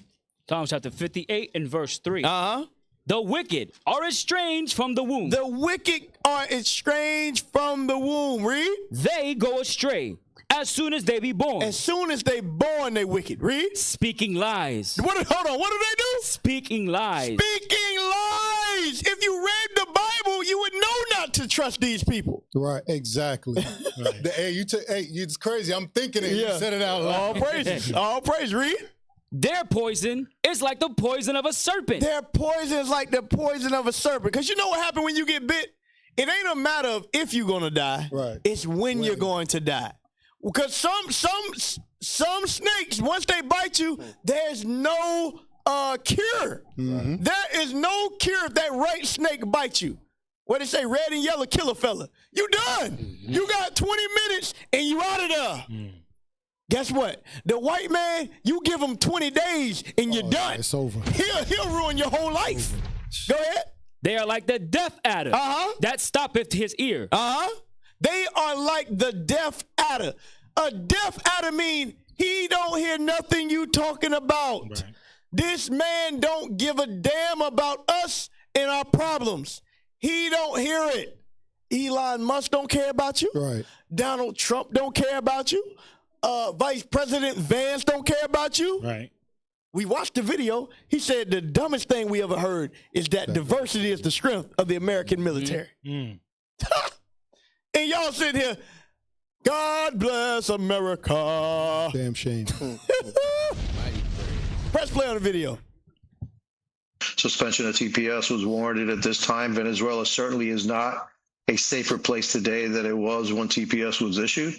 Psalms chapter 58 and verse 3. Uh-huh. The wicked are estranged from the womb. The wicked are estranged from the womb. Read. They go astray as soon as they be born. As soon as they born, they wicked. Read. Speaking lies. Hold on. What do they do? Speaking lies. Speaking lies. If you read the Bible, you would know not to trust these people. Right. Exactly. Right. It's crazy. I'm thinking it. You said it out loud. All praises. All praise. Read. Their poison is like the poison of a serpent. Their poison is like the poison of a serpent. Because you know what happened when you get bit? It ain't a matter of if you're going to die. Right. It's when you're going to die. Because some snakes, once they bite you, there's no cure. Mm-hmm. There is no cure if that right snake bites you. What they say, red and yellow kill a fella. You done. Mm-hmm. You got 20 minutes and you out of there. Guess what? The white man, you give him 20 days and you're done. It's over. He'll ruin your whole life. Go ahead. They are like the deaf adder that stoppeth his ear. They are like the deaf adder. A deaf adder mean he don't hear nothing you talking about. Right. This man don't give a damn about us and our problems. He don't hear it. Elon Musk don't care about you. Right. Donald Trump don't care about you. Vice President Vance don't care about you. Right. We watched the video. He said the dumbest thing we ever heard is that diversity is the strength of the American military. And y'all sit here, God bless America. Damn shame. Press play on the video. Suspension of TPS was warranted at this time. Venezuela certainly is not a safer place today than it was when TPS was issued.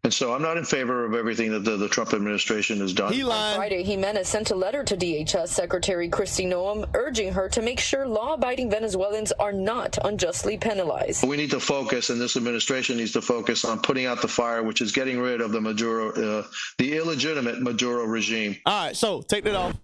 And so I'm not in favor of everything that the Trump administration has done. On Friday, Jimenez sent a letter to DHS Secretary Kristi Noem urging her to make sure law-abiding Venezuelans are not unjustly penalized. We need to focus, and this administration needs to focus on putting out the fire, which is getting rid of the Maduro, the illegitimate Maduro regime. All right, so take that off.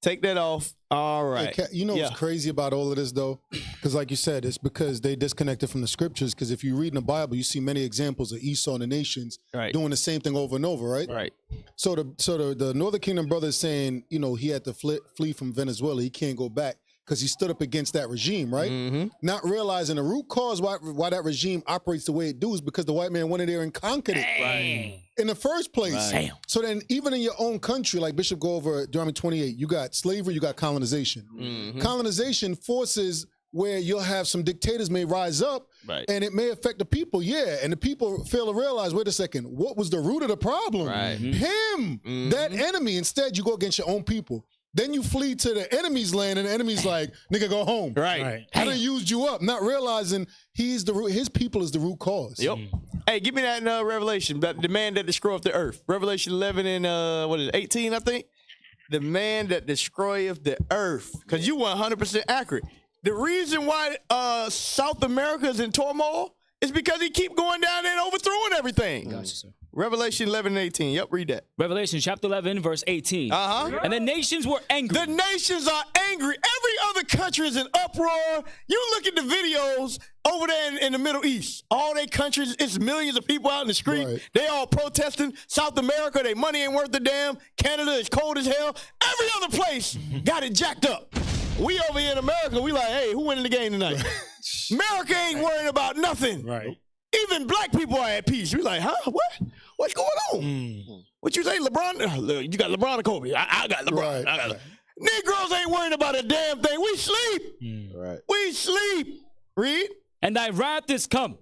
Take that off. All right. Hey, you know what's crazy about all of this, though? Because like you said, it's because they disconnected from the scriptures. Because if you read in the Bible, you see many examples of Esau and the nations doing the same thing over and over, right? Right. So the Northern Kingdom brother is saying, you know, he had to flee from Venezuela. He can't go back because he stood up against that regime, right? Mm-hmm. Not realizing the root cause why that regime operates the way it does is because the white man went in there and conquered it. Right. In the first place. Right. So then even in your own country, like Bishop go over Deuteronomy 28, you got slavery, you got colonization. Mm-hmm. Colonization forces where you'll have some dictators may rise up and it may affect the people. Yeah. And the people fail to realize, wait a second, what was the root of the problem? Right. Him, that enemy. Instead, you go against your own people. Then you flee to the enemy's land, and the enemy's like, nigga, go home. Right. I done used you up, not realizing his people is the root cause. Yep. Hey, give me that in Revelation, the man that destroyeth the earth. Revelation 11 and 18, I think. The man that destroyeth the earth. Because you 100% accurate. The reason why South America is in turmoil is because he keep going down there and overthrowing everything. Gotcha, sir. Revelation 11 and 18. Yep, read that. Revelation chapter 11, verse 18. And the nations were angry. The nations are angry. Every other country is in uproar. You look at the videos over there in the Middle East. All their countries, it's millions of people out in the street. Right. They all protesting. South America, their money ain't worth a damn. Canada is cold as hell. Every other place got it jacked up. We over here in America, we like, hey, who winning the game tonight? America ain't worrying about nothing. Right. Even black people are at peace. We like, huh? What? What's going on? What you say, LeBron? You got LeBron or Kobe? I got LeBron. Right. I got Negroes ain't worrying about a damn thing. We sleep. Right. We sleep. Read. And thy wrath is come,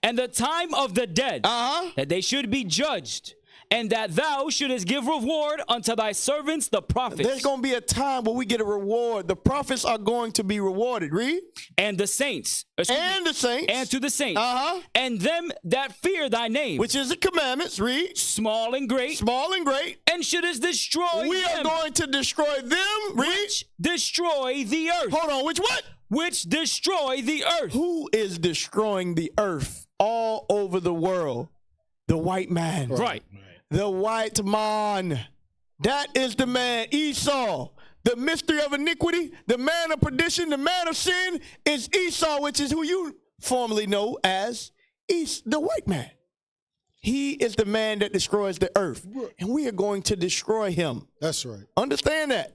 and the time of the dead, that they should be judged, and that thou shouldest give reward unto thy servants the prophets. There's going to be a time where we get a reward. The prophets are going to be rewarded. Read. And the saints. And the saints. And to the saints. Uh-huh. And them that fear thy name. Which is the commandments. Read. Small and great. Small and great. And shouldest destroy We them. are going to destroy them. Read. Which destroy the earth. Hold on. Which what? Which destroy the earth. Who is destroying the earth all over the world? The white man. Right. The white man. That is the man, Esau. The mystery of iniquity, the man of perdition, the man of sin is Esau, which is who you formerly know as the white man. He is the man that destroys the earth, and we are going to destroy him. That's right. Understand that.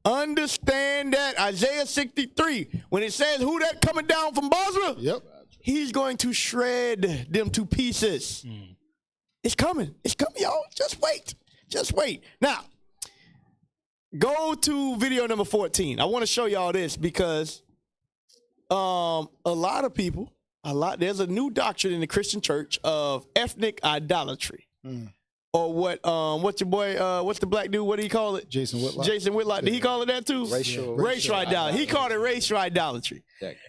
Understand that. Isaiah 63, when it says who that coming down from Basra, yep, he's going to shred them to pieces. It's coming. It's coming, y'all. Just wait. Just wait. Now, go to video number 14. I want to show y'all this because a lot of people, there's a new doctrine in the Christian church of ethnic idolatry. Or what's your boy, what's the black dude, what do he call it? Jason Whitlock. Jason Whitlock. Did he call it that too? Racial idolatry. He called it racial idolatry.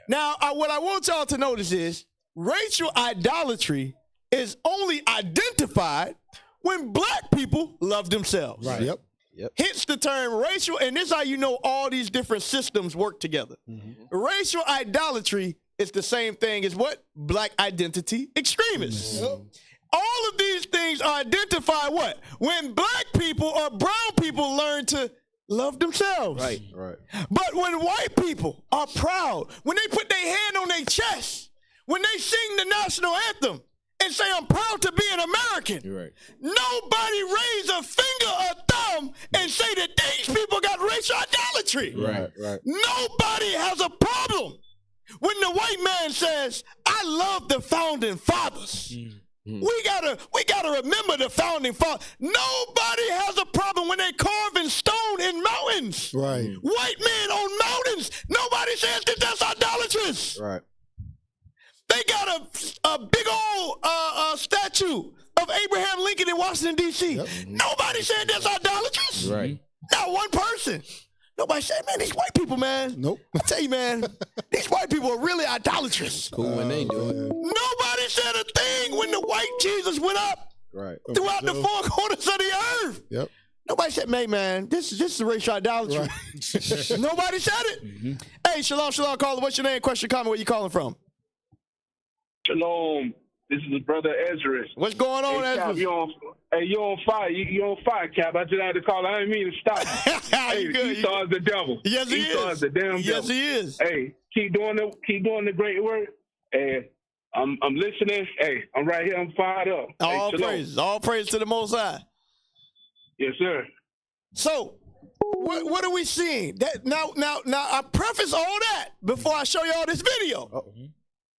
Now, what I want y'all to notice is racial idolatry is only identified when black people love themselves. Right. Yep. Hence the term racial, and this is how you know all these different systems work together. Racial idolatry is the same thing as what? Black identity extremists. All of these things are identified what? When black people or brown people learn to love themselves. Right. But when white people are proud, when they put their hand on their chest, when they sing the national anthem and say, I'm proud to be an American, nobody raise a finger or thumb and say that these people got racial idolatry. Right. Nobody has a problem when the white man says, I love the founding fathers. We gotta remember the founding fathers. Nobody has a problem when they carve in stone in mountains. Right. White men on mountains. Nobody says that that's idolatrous. Right. They got a big old statue of Abraham Lincoln in Washington, D.C. Nobody said that's idolatrous. Right. Not one person. Nobody said, man, these white people, man. Nope. I tell you, man, these white people are really idolatrous. Cool when they do it. Nobody said a thing when the white Jesus went up throughout the four corners of the earth. Yep. Nobody said, man, this is racial idolatry. Right. Nobody said it. Hey, shalom, caller. What's your name? Question, comment, where you calling from? Shalom. This is brother Ezra. What's going on, Ezra? Ezra? You're on fire. You're on fire, Cap. I just had to call. I didn't mean to stop. Hey, Esau is the devil. Yes, he Esau is the damn devil. Yes, he is. Hey, keep doing the great work. And I'm listening. Hey, I'm right here. I'm fired up. All praise to the Most High. Yes, sir. So, what are we seeing? That now, I preface all that before I show y'all this video,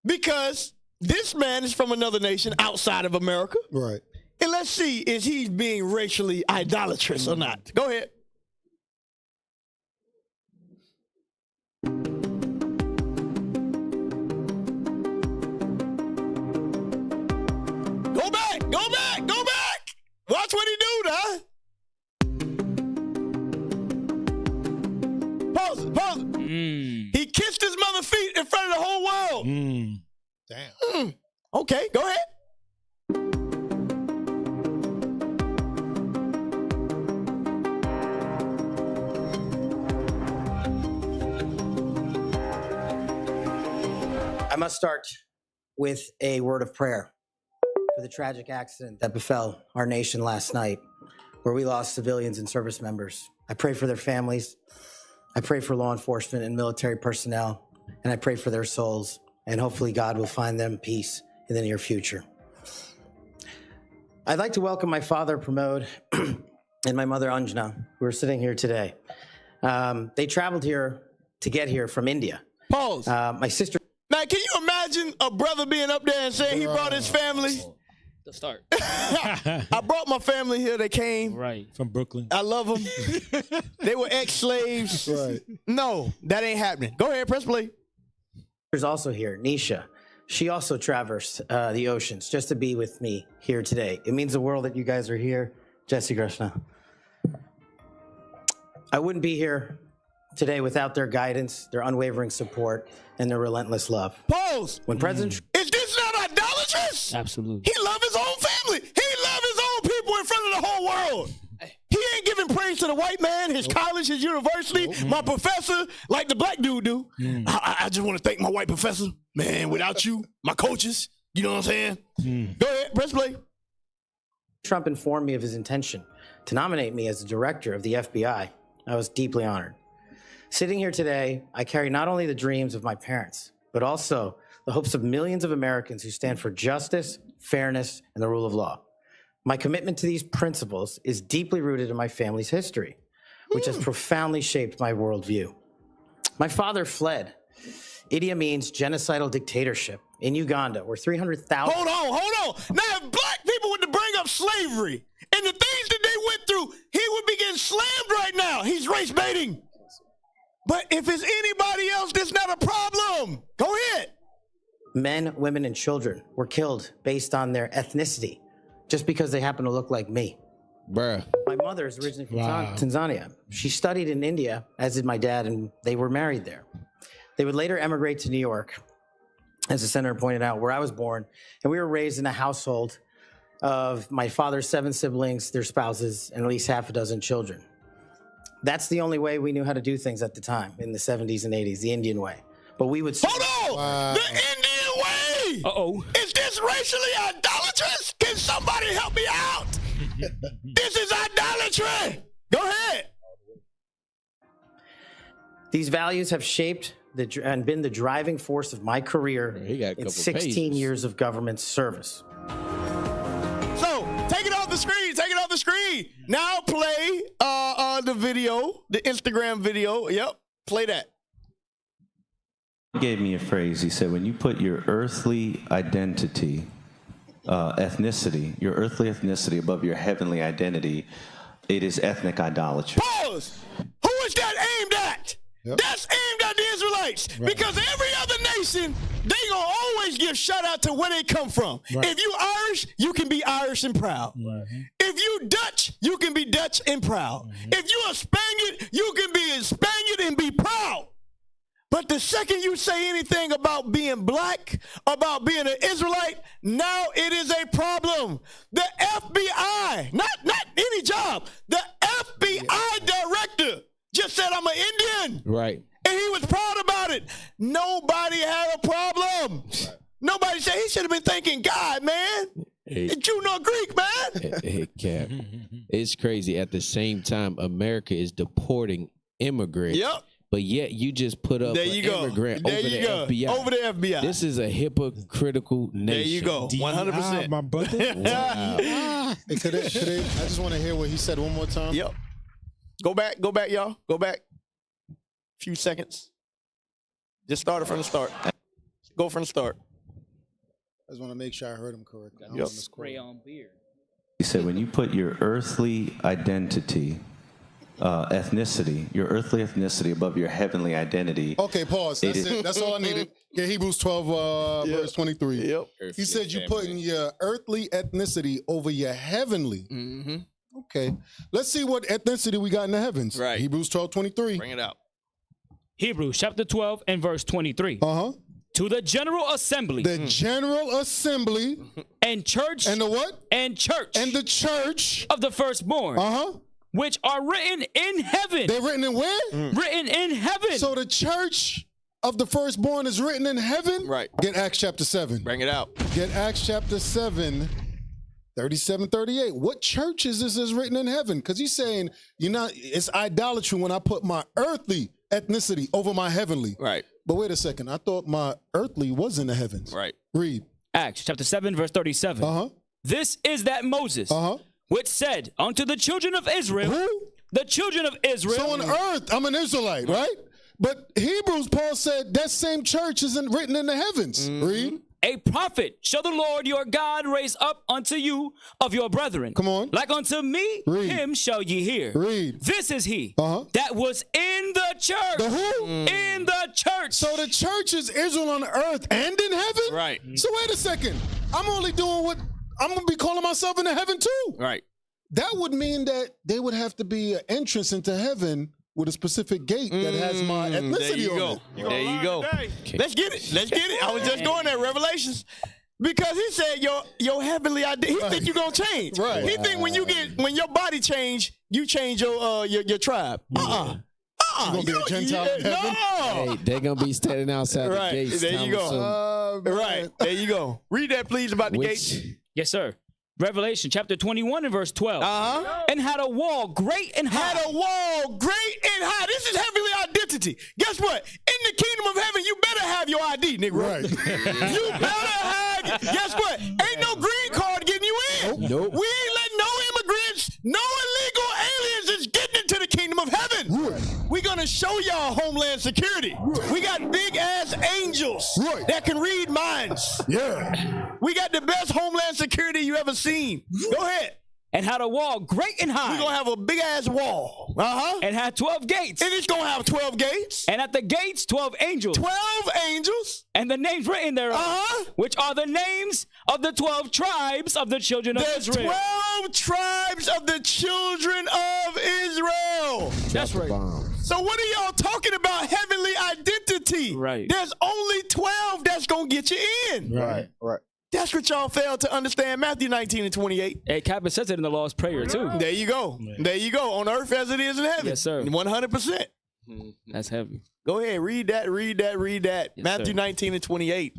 because this man is from another nation outside of America. Right. And let's see, is he being racially idolatrous or not? Go ahead. Go back. Watch what he do, huh? Pause it. He kissed his mother's feet in front of the whole world. Damn. Okay, go ahead. I must start with a word of prayer for the tragic accident that befell our nation last night, where we lost civilians and service members. I pray for their families. I pray for law enforcement and military personnel, and I pray for their souls, and hopefully God will find them peace in the near future. I'd like to welcome my father, Pramod, and my mother, Anjana, who are sitting here today. They traveled here to get here from India. Pause. My sister. Now, can you imagine a brother being up there and saying he brought his family? The start. I brought my family here. They came. Right. From Brooklyn. I love them. They were ex-slaves. Right. No, that ain't happening. Go ahead, press play. There's also here, Nisha. She also traversed the oceans just to be with me here today. It means the world that you guys are here. Jesse Krishna. I wouldn't be here today without their guidance, their unwavering support, and their relentless love. Pause. When President Is this not idolatrous? Absolutely. He loved his own family. He loved his own people in front of the whole world. He ain't giving praise to the white man, his college, his university, my professor, like the black dude do. I just want to thank my white professor. Man, without you, my coaches, you know what I'm saying? Go ahead, press play. Trump informed me of his intention to nominate me as the director of the FBI, I was deeply honored. Sitting here today, I carry not only the dreams of my parents, but also the hopes of millions of Americans who stand for justice, fairness, and the rule of law. My commitment to these principles is deeply rooted in my family's history, which has profoundly shaped my worldview. My father fled Idi Amin's genocidal dictatorship in Uganda, where 300,000... Hold on. Now, if black people were to bring up slavery and the things that they went through, he would be getting slammed right now. He's race baiting. But if it's anybody else, that's not a problem. Go ahead. Men, women, and children were killed based on their ethnicity, just because they happen to look like me. Bruh. My mother is originally from Tanzania. She studied in India, as did my dad, and they were married there. They would later emigrate to New York, as the senator pointed out, where I was born. And we were raised in a household of my father's 7 siblings, their spouses, and at least half a dozen children. That's the only way we knew how to do things at the time, in the 70s and 80s, the Indian way. But we would... Hold on! The Indian way! Uh-oh. Is this racially idolatrous? Can somebody help me out? This is idolatry! Go ahead! These values have shaped and been the driving force of my career in 16 years of government service. So, take it off the screen. Now play the video, the Instagram video. Yep, play that. He gave me a phrase. He said, when you put your earthly identity, ethnicity, your earthly ethnicity above your heavenly identity, it is ethnic idolatry. Pause. Who is that aimed at? Yep. That's aimed at the Israelites. Right. Because every other nation, they gonna always give shout out to where they come from. Right. If you Irish, you can be Irish and proud. Right. If you Dutch, you can be Dutch and proud. If you a Spaniard, you can be a Spaniard and be proud. But the second you say anything about being black, about being an Israelite, now it is a problem. The FBI, not any job, the FBI director just said I'm an Indian. Right. And he was proud about it. Nobody had a problem. Right. Nobody said he should have been thanking God, man. You know Greek, man. Cap. It's crazy. At the same time, America is deporting immigrants. Yep. But yet you just put up an immigrant over the FBI. Over the FBI. This is a hypocritical nation. There you go. 100%. My brother. Wow. Hey, could they, I just want to hear what he said one more time. Yep. Go back, y'all. Go back. Few seconds. Just start it from the start. Go from the start. I just want to make sure I heard him correctly. Yep. Spray on beer. He said, when you put your earthly identity, ethnicity, your earthly ethnicity above your heavenly identity. Okay, pause. That's it. That's all I needed. Yeah, Hebrews 12, verse 23. Yep. He said you putting your earthly ethnicity over your heavenly. Mm-hmm. Okay. Let's see what ethnicity we got in the heavens. Right. Hebrews 12, 23. Bring it out. Hebrews chapter 12 and verse 23. Uh-huh. To the general assembly. The general assembly. And church. And the what? And church. And the church. Of the firstborn. Uh-huh. Which are written in heaven. They're written in where? Written in heaven. So the church of the firstborn is written in heaven? Right. Get Acts chapter 7. Bring it out. Get Acts chapter 7, 37, 38. What church is this is written in heaven? Because he's saying, it's idolatry when I put my earthly ethnicity over my heavenly. Right. But wait a second. I thought my earthly was in the heavens. Right. Read. Acts chapter 7, verse 37. Uh-huh. This is that Moses. Uh-huh. Which said unto the children of Israel. Who? The children of Israel. So on earth, I'm an Israelite, right? But Hebrews, Paul said that same church isn't written in the heavens. Read. A prophet shall the Lord your God raise up unto you of your brethren. Come on. Like unto me, him shall ye hear. Read. This is he that was in the church. The who? In the church. So the church is Israel on earth and in heaven? Right. So wait a second. I'm only doing what I'm going to be calling myself into heaven too. Right. That would mean that there would have to be an entrance into heaven with a specific gate that has my ethnicity on it. There you go. Let's get it. Let's get it. I was just going there, Revelations. Because he said your heavenly identity. He think you're gonna change. Right. He think when your body change, you change your tribe. You gonna be a Gentile in heaven? No. Hey, they're gonna be standing outside the gates. There you go. Right. There you go. Read that, please, about the gates. Yes, sir. Revelation chapter 21 and verse 12. And had a wall great and high. Had a wall great and high. This is heavenly identity. Guess what? In the kingdom of heaven, you better have your ID, nigga. Right. You better have. Guess what? Ain't no green card getting you in. Nope. We ain't letting no immigrants, no illegal aliens is getting into the kingdom of heaven. We're gonna show y'all homeland security. We got big ass angels that can read minds. Yeah. We got the best homeland security you ever seen. Go ahead. And had a wall great and high. We're going to have a big ass wall. And had 12 gates. And it's going to have 12 gates. And at the gates, 12 angels. 12 angels. And the names written there, which are the names of the 12 tribes of the children of Israel. 12 tribes of the children of Israel. That's right. So what are y'all talking about? Heavenly identity. Right. There's only 12 that's going to get you in. Right. That's what y'all failed to understand. Matthew 19 and 28. Hey, Captain says it in the Lord's Prayer, too. There you go. There you go. On earth as it is in heaven. Yes, sir. 100%. That's heavy. Go ahead. Read that. Yes, Matthew sir. 19 and 28.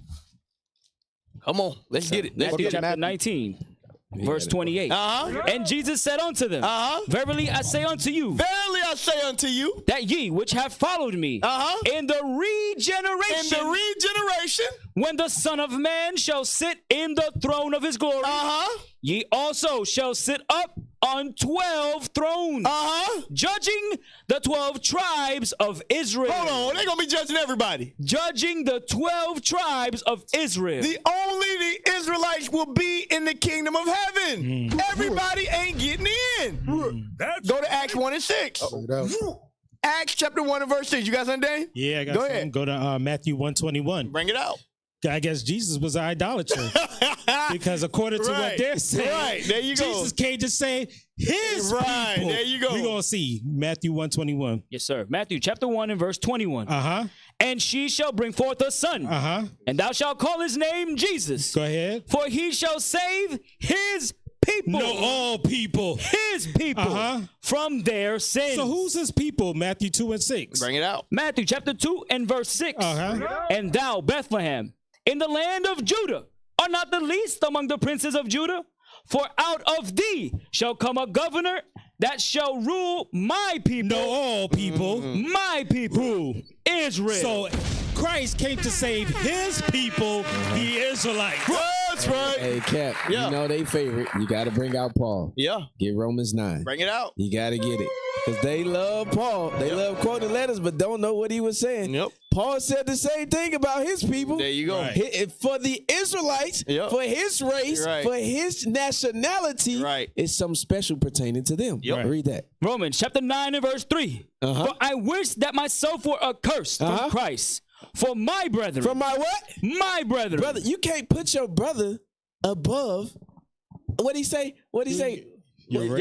Come on. Let's get it. Let's Matthew get it. chapter 19. Verse 28. And Jesus said unto them, Verily I say unto you, Verily I say unto you, that ye which have followed me in the regeneration, when the Son of Man shall sit in the throne of his glory, ye also shall sit up on 12 thrones, judging the 12 tribes of Israel. Hold on, they're gonna be judging everybody. Judging the 12 tribes of Israel. Only the Israelites will be in the kingdom of heaven. Everybody ain't getting in. Go to Acts 1 and 6. Acts chapter 1 and verse 6. You guys understand? Yeah, I got Go something. ahead. Go to Matthew 1:21. Bring it out. I guess Jesus was an idolater. Because according to what they're saying, there you go. Jesus came to save his people. There you go. We're going to see Matthew 1:21. Yes, sir. Matthew chapter 1 and verse 21. And she shall bring forth a son. And thou shalt call his name Jesus. Go ahead. For he shall save his people. No, all people. His people from their sins. So who's his people? Matthew 2 and 6. Bring it out. Matthew chapter 2 and verse 6. And thou, Bethlehem, in the land of Judah, are not the least among the princes of Judah, for out of thee shall come a governor that shall rule my people. No, all people. My people. Who? Israel. So Christ came to save his people, the Israelites. That's right. Hey, Cap, you know they favorite. You got to bring out Paul. Yeah. Get Romans 9. Bring it out. You got to get it. Because they love Paul. They love quoting letters, but don't know what he was saying. Paul said the same thing about his people. There you go. For the Israelites, for his race, for his nationality, it's something special pertaining to them. Read that. Romans chapter 9 and verse 3. For I wish that myself were accursed from Christ. For my brethren. For my what? My brethren. Brother, you can't put your brother above. What'd he say? What'd he say? Your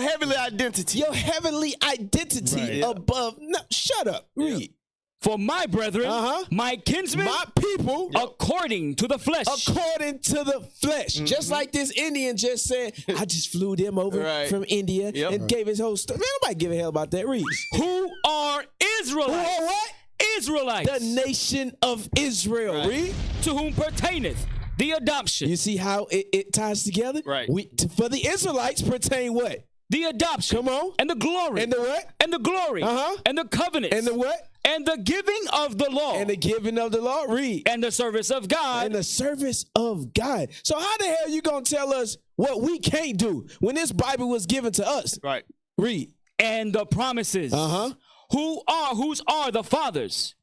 heavenly identity. Your heavenly identity above. No, shut up. Read. For my brethren, my kinsmen, my people, according to the flesh. According to the flesh. Just like this Indian just said, I just flew them over from India and gave his whole story. Man, nobody give a hell about that. Read. Who are Israelites? Who are what? Israelites. The nation of Israel. Read. To whom pertaineth the adoption. You see how it ties together? Right. For the Israelites pertain what? The adoption. Come on. And the glory. And the what? And the glory. And the covenants. And the what? And the giving of the law. And the giving of the law. Read. And the service of God. And the service of God. So how the hell you gonna tell us what we can't do when this Bible was given to us? Right. Read. And the promises. Whose are the fathers,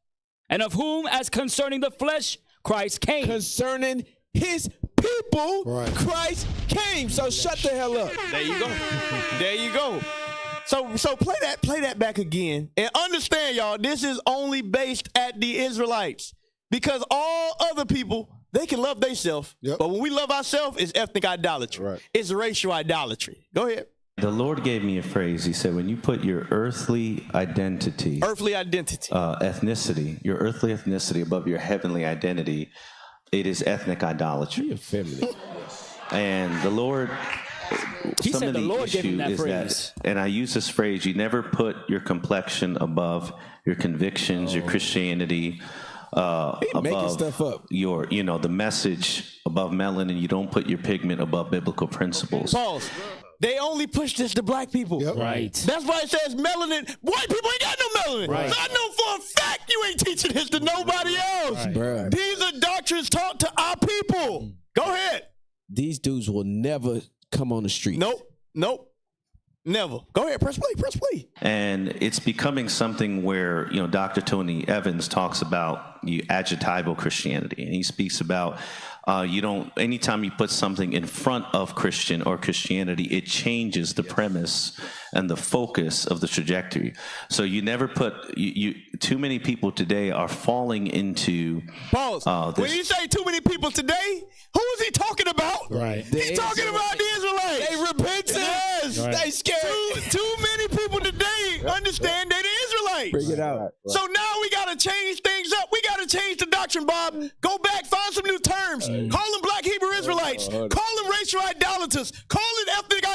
and of whom, as concerning the flesh, Christ came. Concerning his people, Christ came. So shut the hell up. There you go. There you go. So play that back again. And understand, y'all, this is only based at the Israelites. Because all other people, they can love themselves. But when we love ourselves, it's ethnic idolatry. It's racial idolatry. Go ahead. The Lord gave me a phrase. He said, when you put your earthly identity, ethnicity, your earthly ethnicity above your heavenly identity, it is ethnic idolatry. And the Lord, He said the Lord gave him that phrase. And I use this phrase, you never put your complexion above your convictions, your Christianity, above stuff up. Your, the message above melanin. You don't put your pigment above biblical principles. Pause. They only push this to black people. Right. That's why it says melanin. White people ain't got no melanin. Right. So I know for a fact you ain't teaching this to nobody else. Bruh. These are doctrines taught to our people. Go ahead. These dudes will never come on the street. Nope. Never. Go ahead. Press play. And it's becoming something where, Dr. Tony Evans talks about adjectival Christianity. And he speaks about anytime you put something in front of Christian or Christianity, it changes the premise and the focus of the trajectory. So you never put, too many people today are falling into. Pause. When you say too many people today, who is he talking about? Right. He's talking about the Israelites. They repented. Yes. Right. They scared. Too many people today understand they're the Israelites. Bring it out. So now we got to change things up. We got to change the doctrine, Bob. Go back, find some new terms. Call them black Hebrew Israelites. Call them racial idolaters. Call it ethnic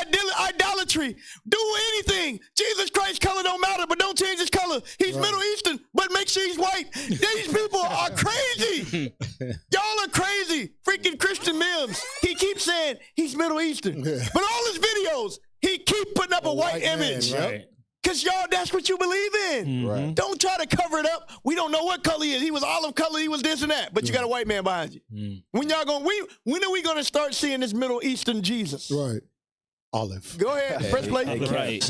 idolatry. Do anything. Jesus Christ's color don't matter, but don't change his color. He's Middle Eastern, but make sure he's white. These people are crazy. Y'all are crazy. Freaking Christian Mims. He keeps saying he's Middle Eastern. But all his videos, he keep putting up a white image. Because y'all, that's what you believe in. Don't try to cover it up. We don't know what color he is. He was olive color. He was this and that. But you got a white man behind you. When y'all when are we going to start seeing this Middle Eastern Jesus? Right. Olive. Go ahead. Press play.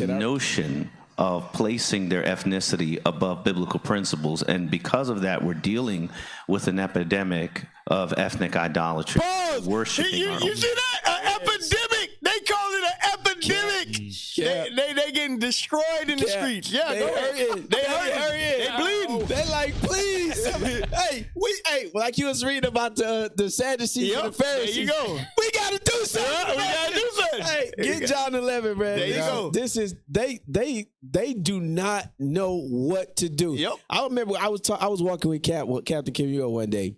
Notion of placing their ethnicity above biblical principles. And because of that, we're dealing with an epidemic of ethnic idolatry. Pause. Worshiping You see that? An epidemic. They call it an epidemic. They getting destroyed in the streets. Yeah, They go ahead. hurting. They hurting. They bleeding. They like, please. hey, like you was reading about the Sadducees and the Pharisees. There you go. We gotta do something. We gotta do something. Hey, get John 11, man. There you go. This is they do not know what to do. Yep. I remember I was walking with Captain Kim one day.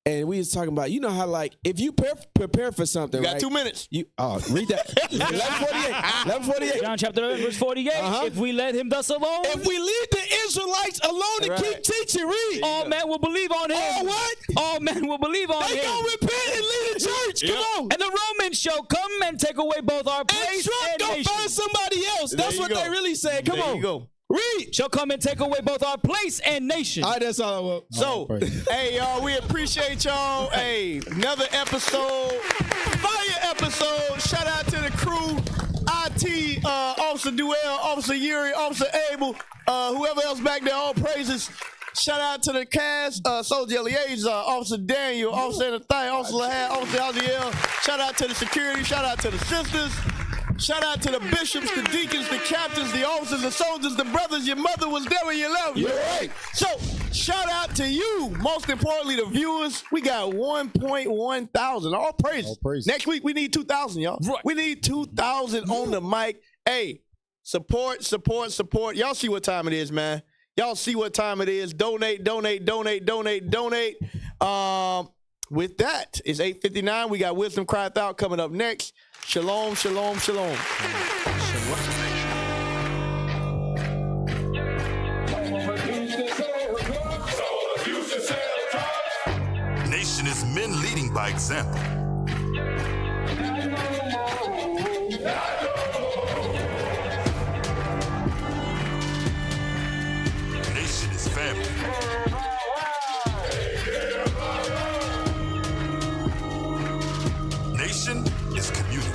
And we was talking about, how like if you prepare for something, You got 2 minutes. Read that. 11:48. John chapter 11, verse 48. If we let him thus alone. If we leave the Israelites alone and keep teaching, read. All men will believe on him. All what? All men will believe on him. They gonna repent and leave the church. Come on. And the Romans shall come and take away both our place and Trump and go find somebody else. That's what they really said. Come on. There you go. Read. Shall come and take away both our place and nation. All right, that's all I want. So, hey, y'all, we appreciate y'all. Hey, another episode, fire episode. Shout out to the crew, IT, Officer Duell, Officer Yuri, Officer Abel, whoever else back there, all praises. Shout out to the cast, Soldier Liaison, Officer Daniel, Officer Nathan, Officer Lahad, Officer Aziel. Shout out to the security, shout out to the sisters. Shout out to the bishops, the deacons, the captains, the officers, the soldiers, the brothers. Your mother was there when you left. You're right. So, shout out to you. Most importantly, the viewers. We got 1.1 thousand. All praise. Next week, we need 2,000, y'all. Right. We need 2,000 on the mic. Hey, support. Y'all see what time it is, man. Y'all see what time it is. Donate. With that, it's 8:59. We got Wisdom Cried Out coming up next. Shalom. Nation is men leading by example. Nation is family. Nation is community.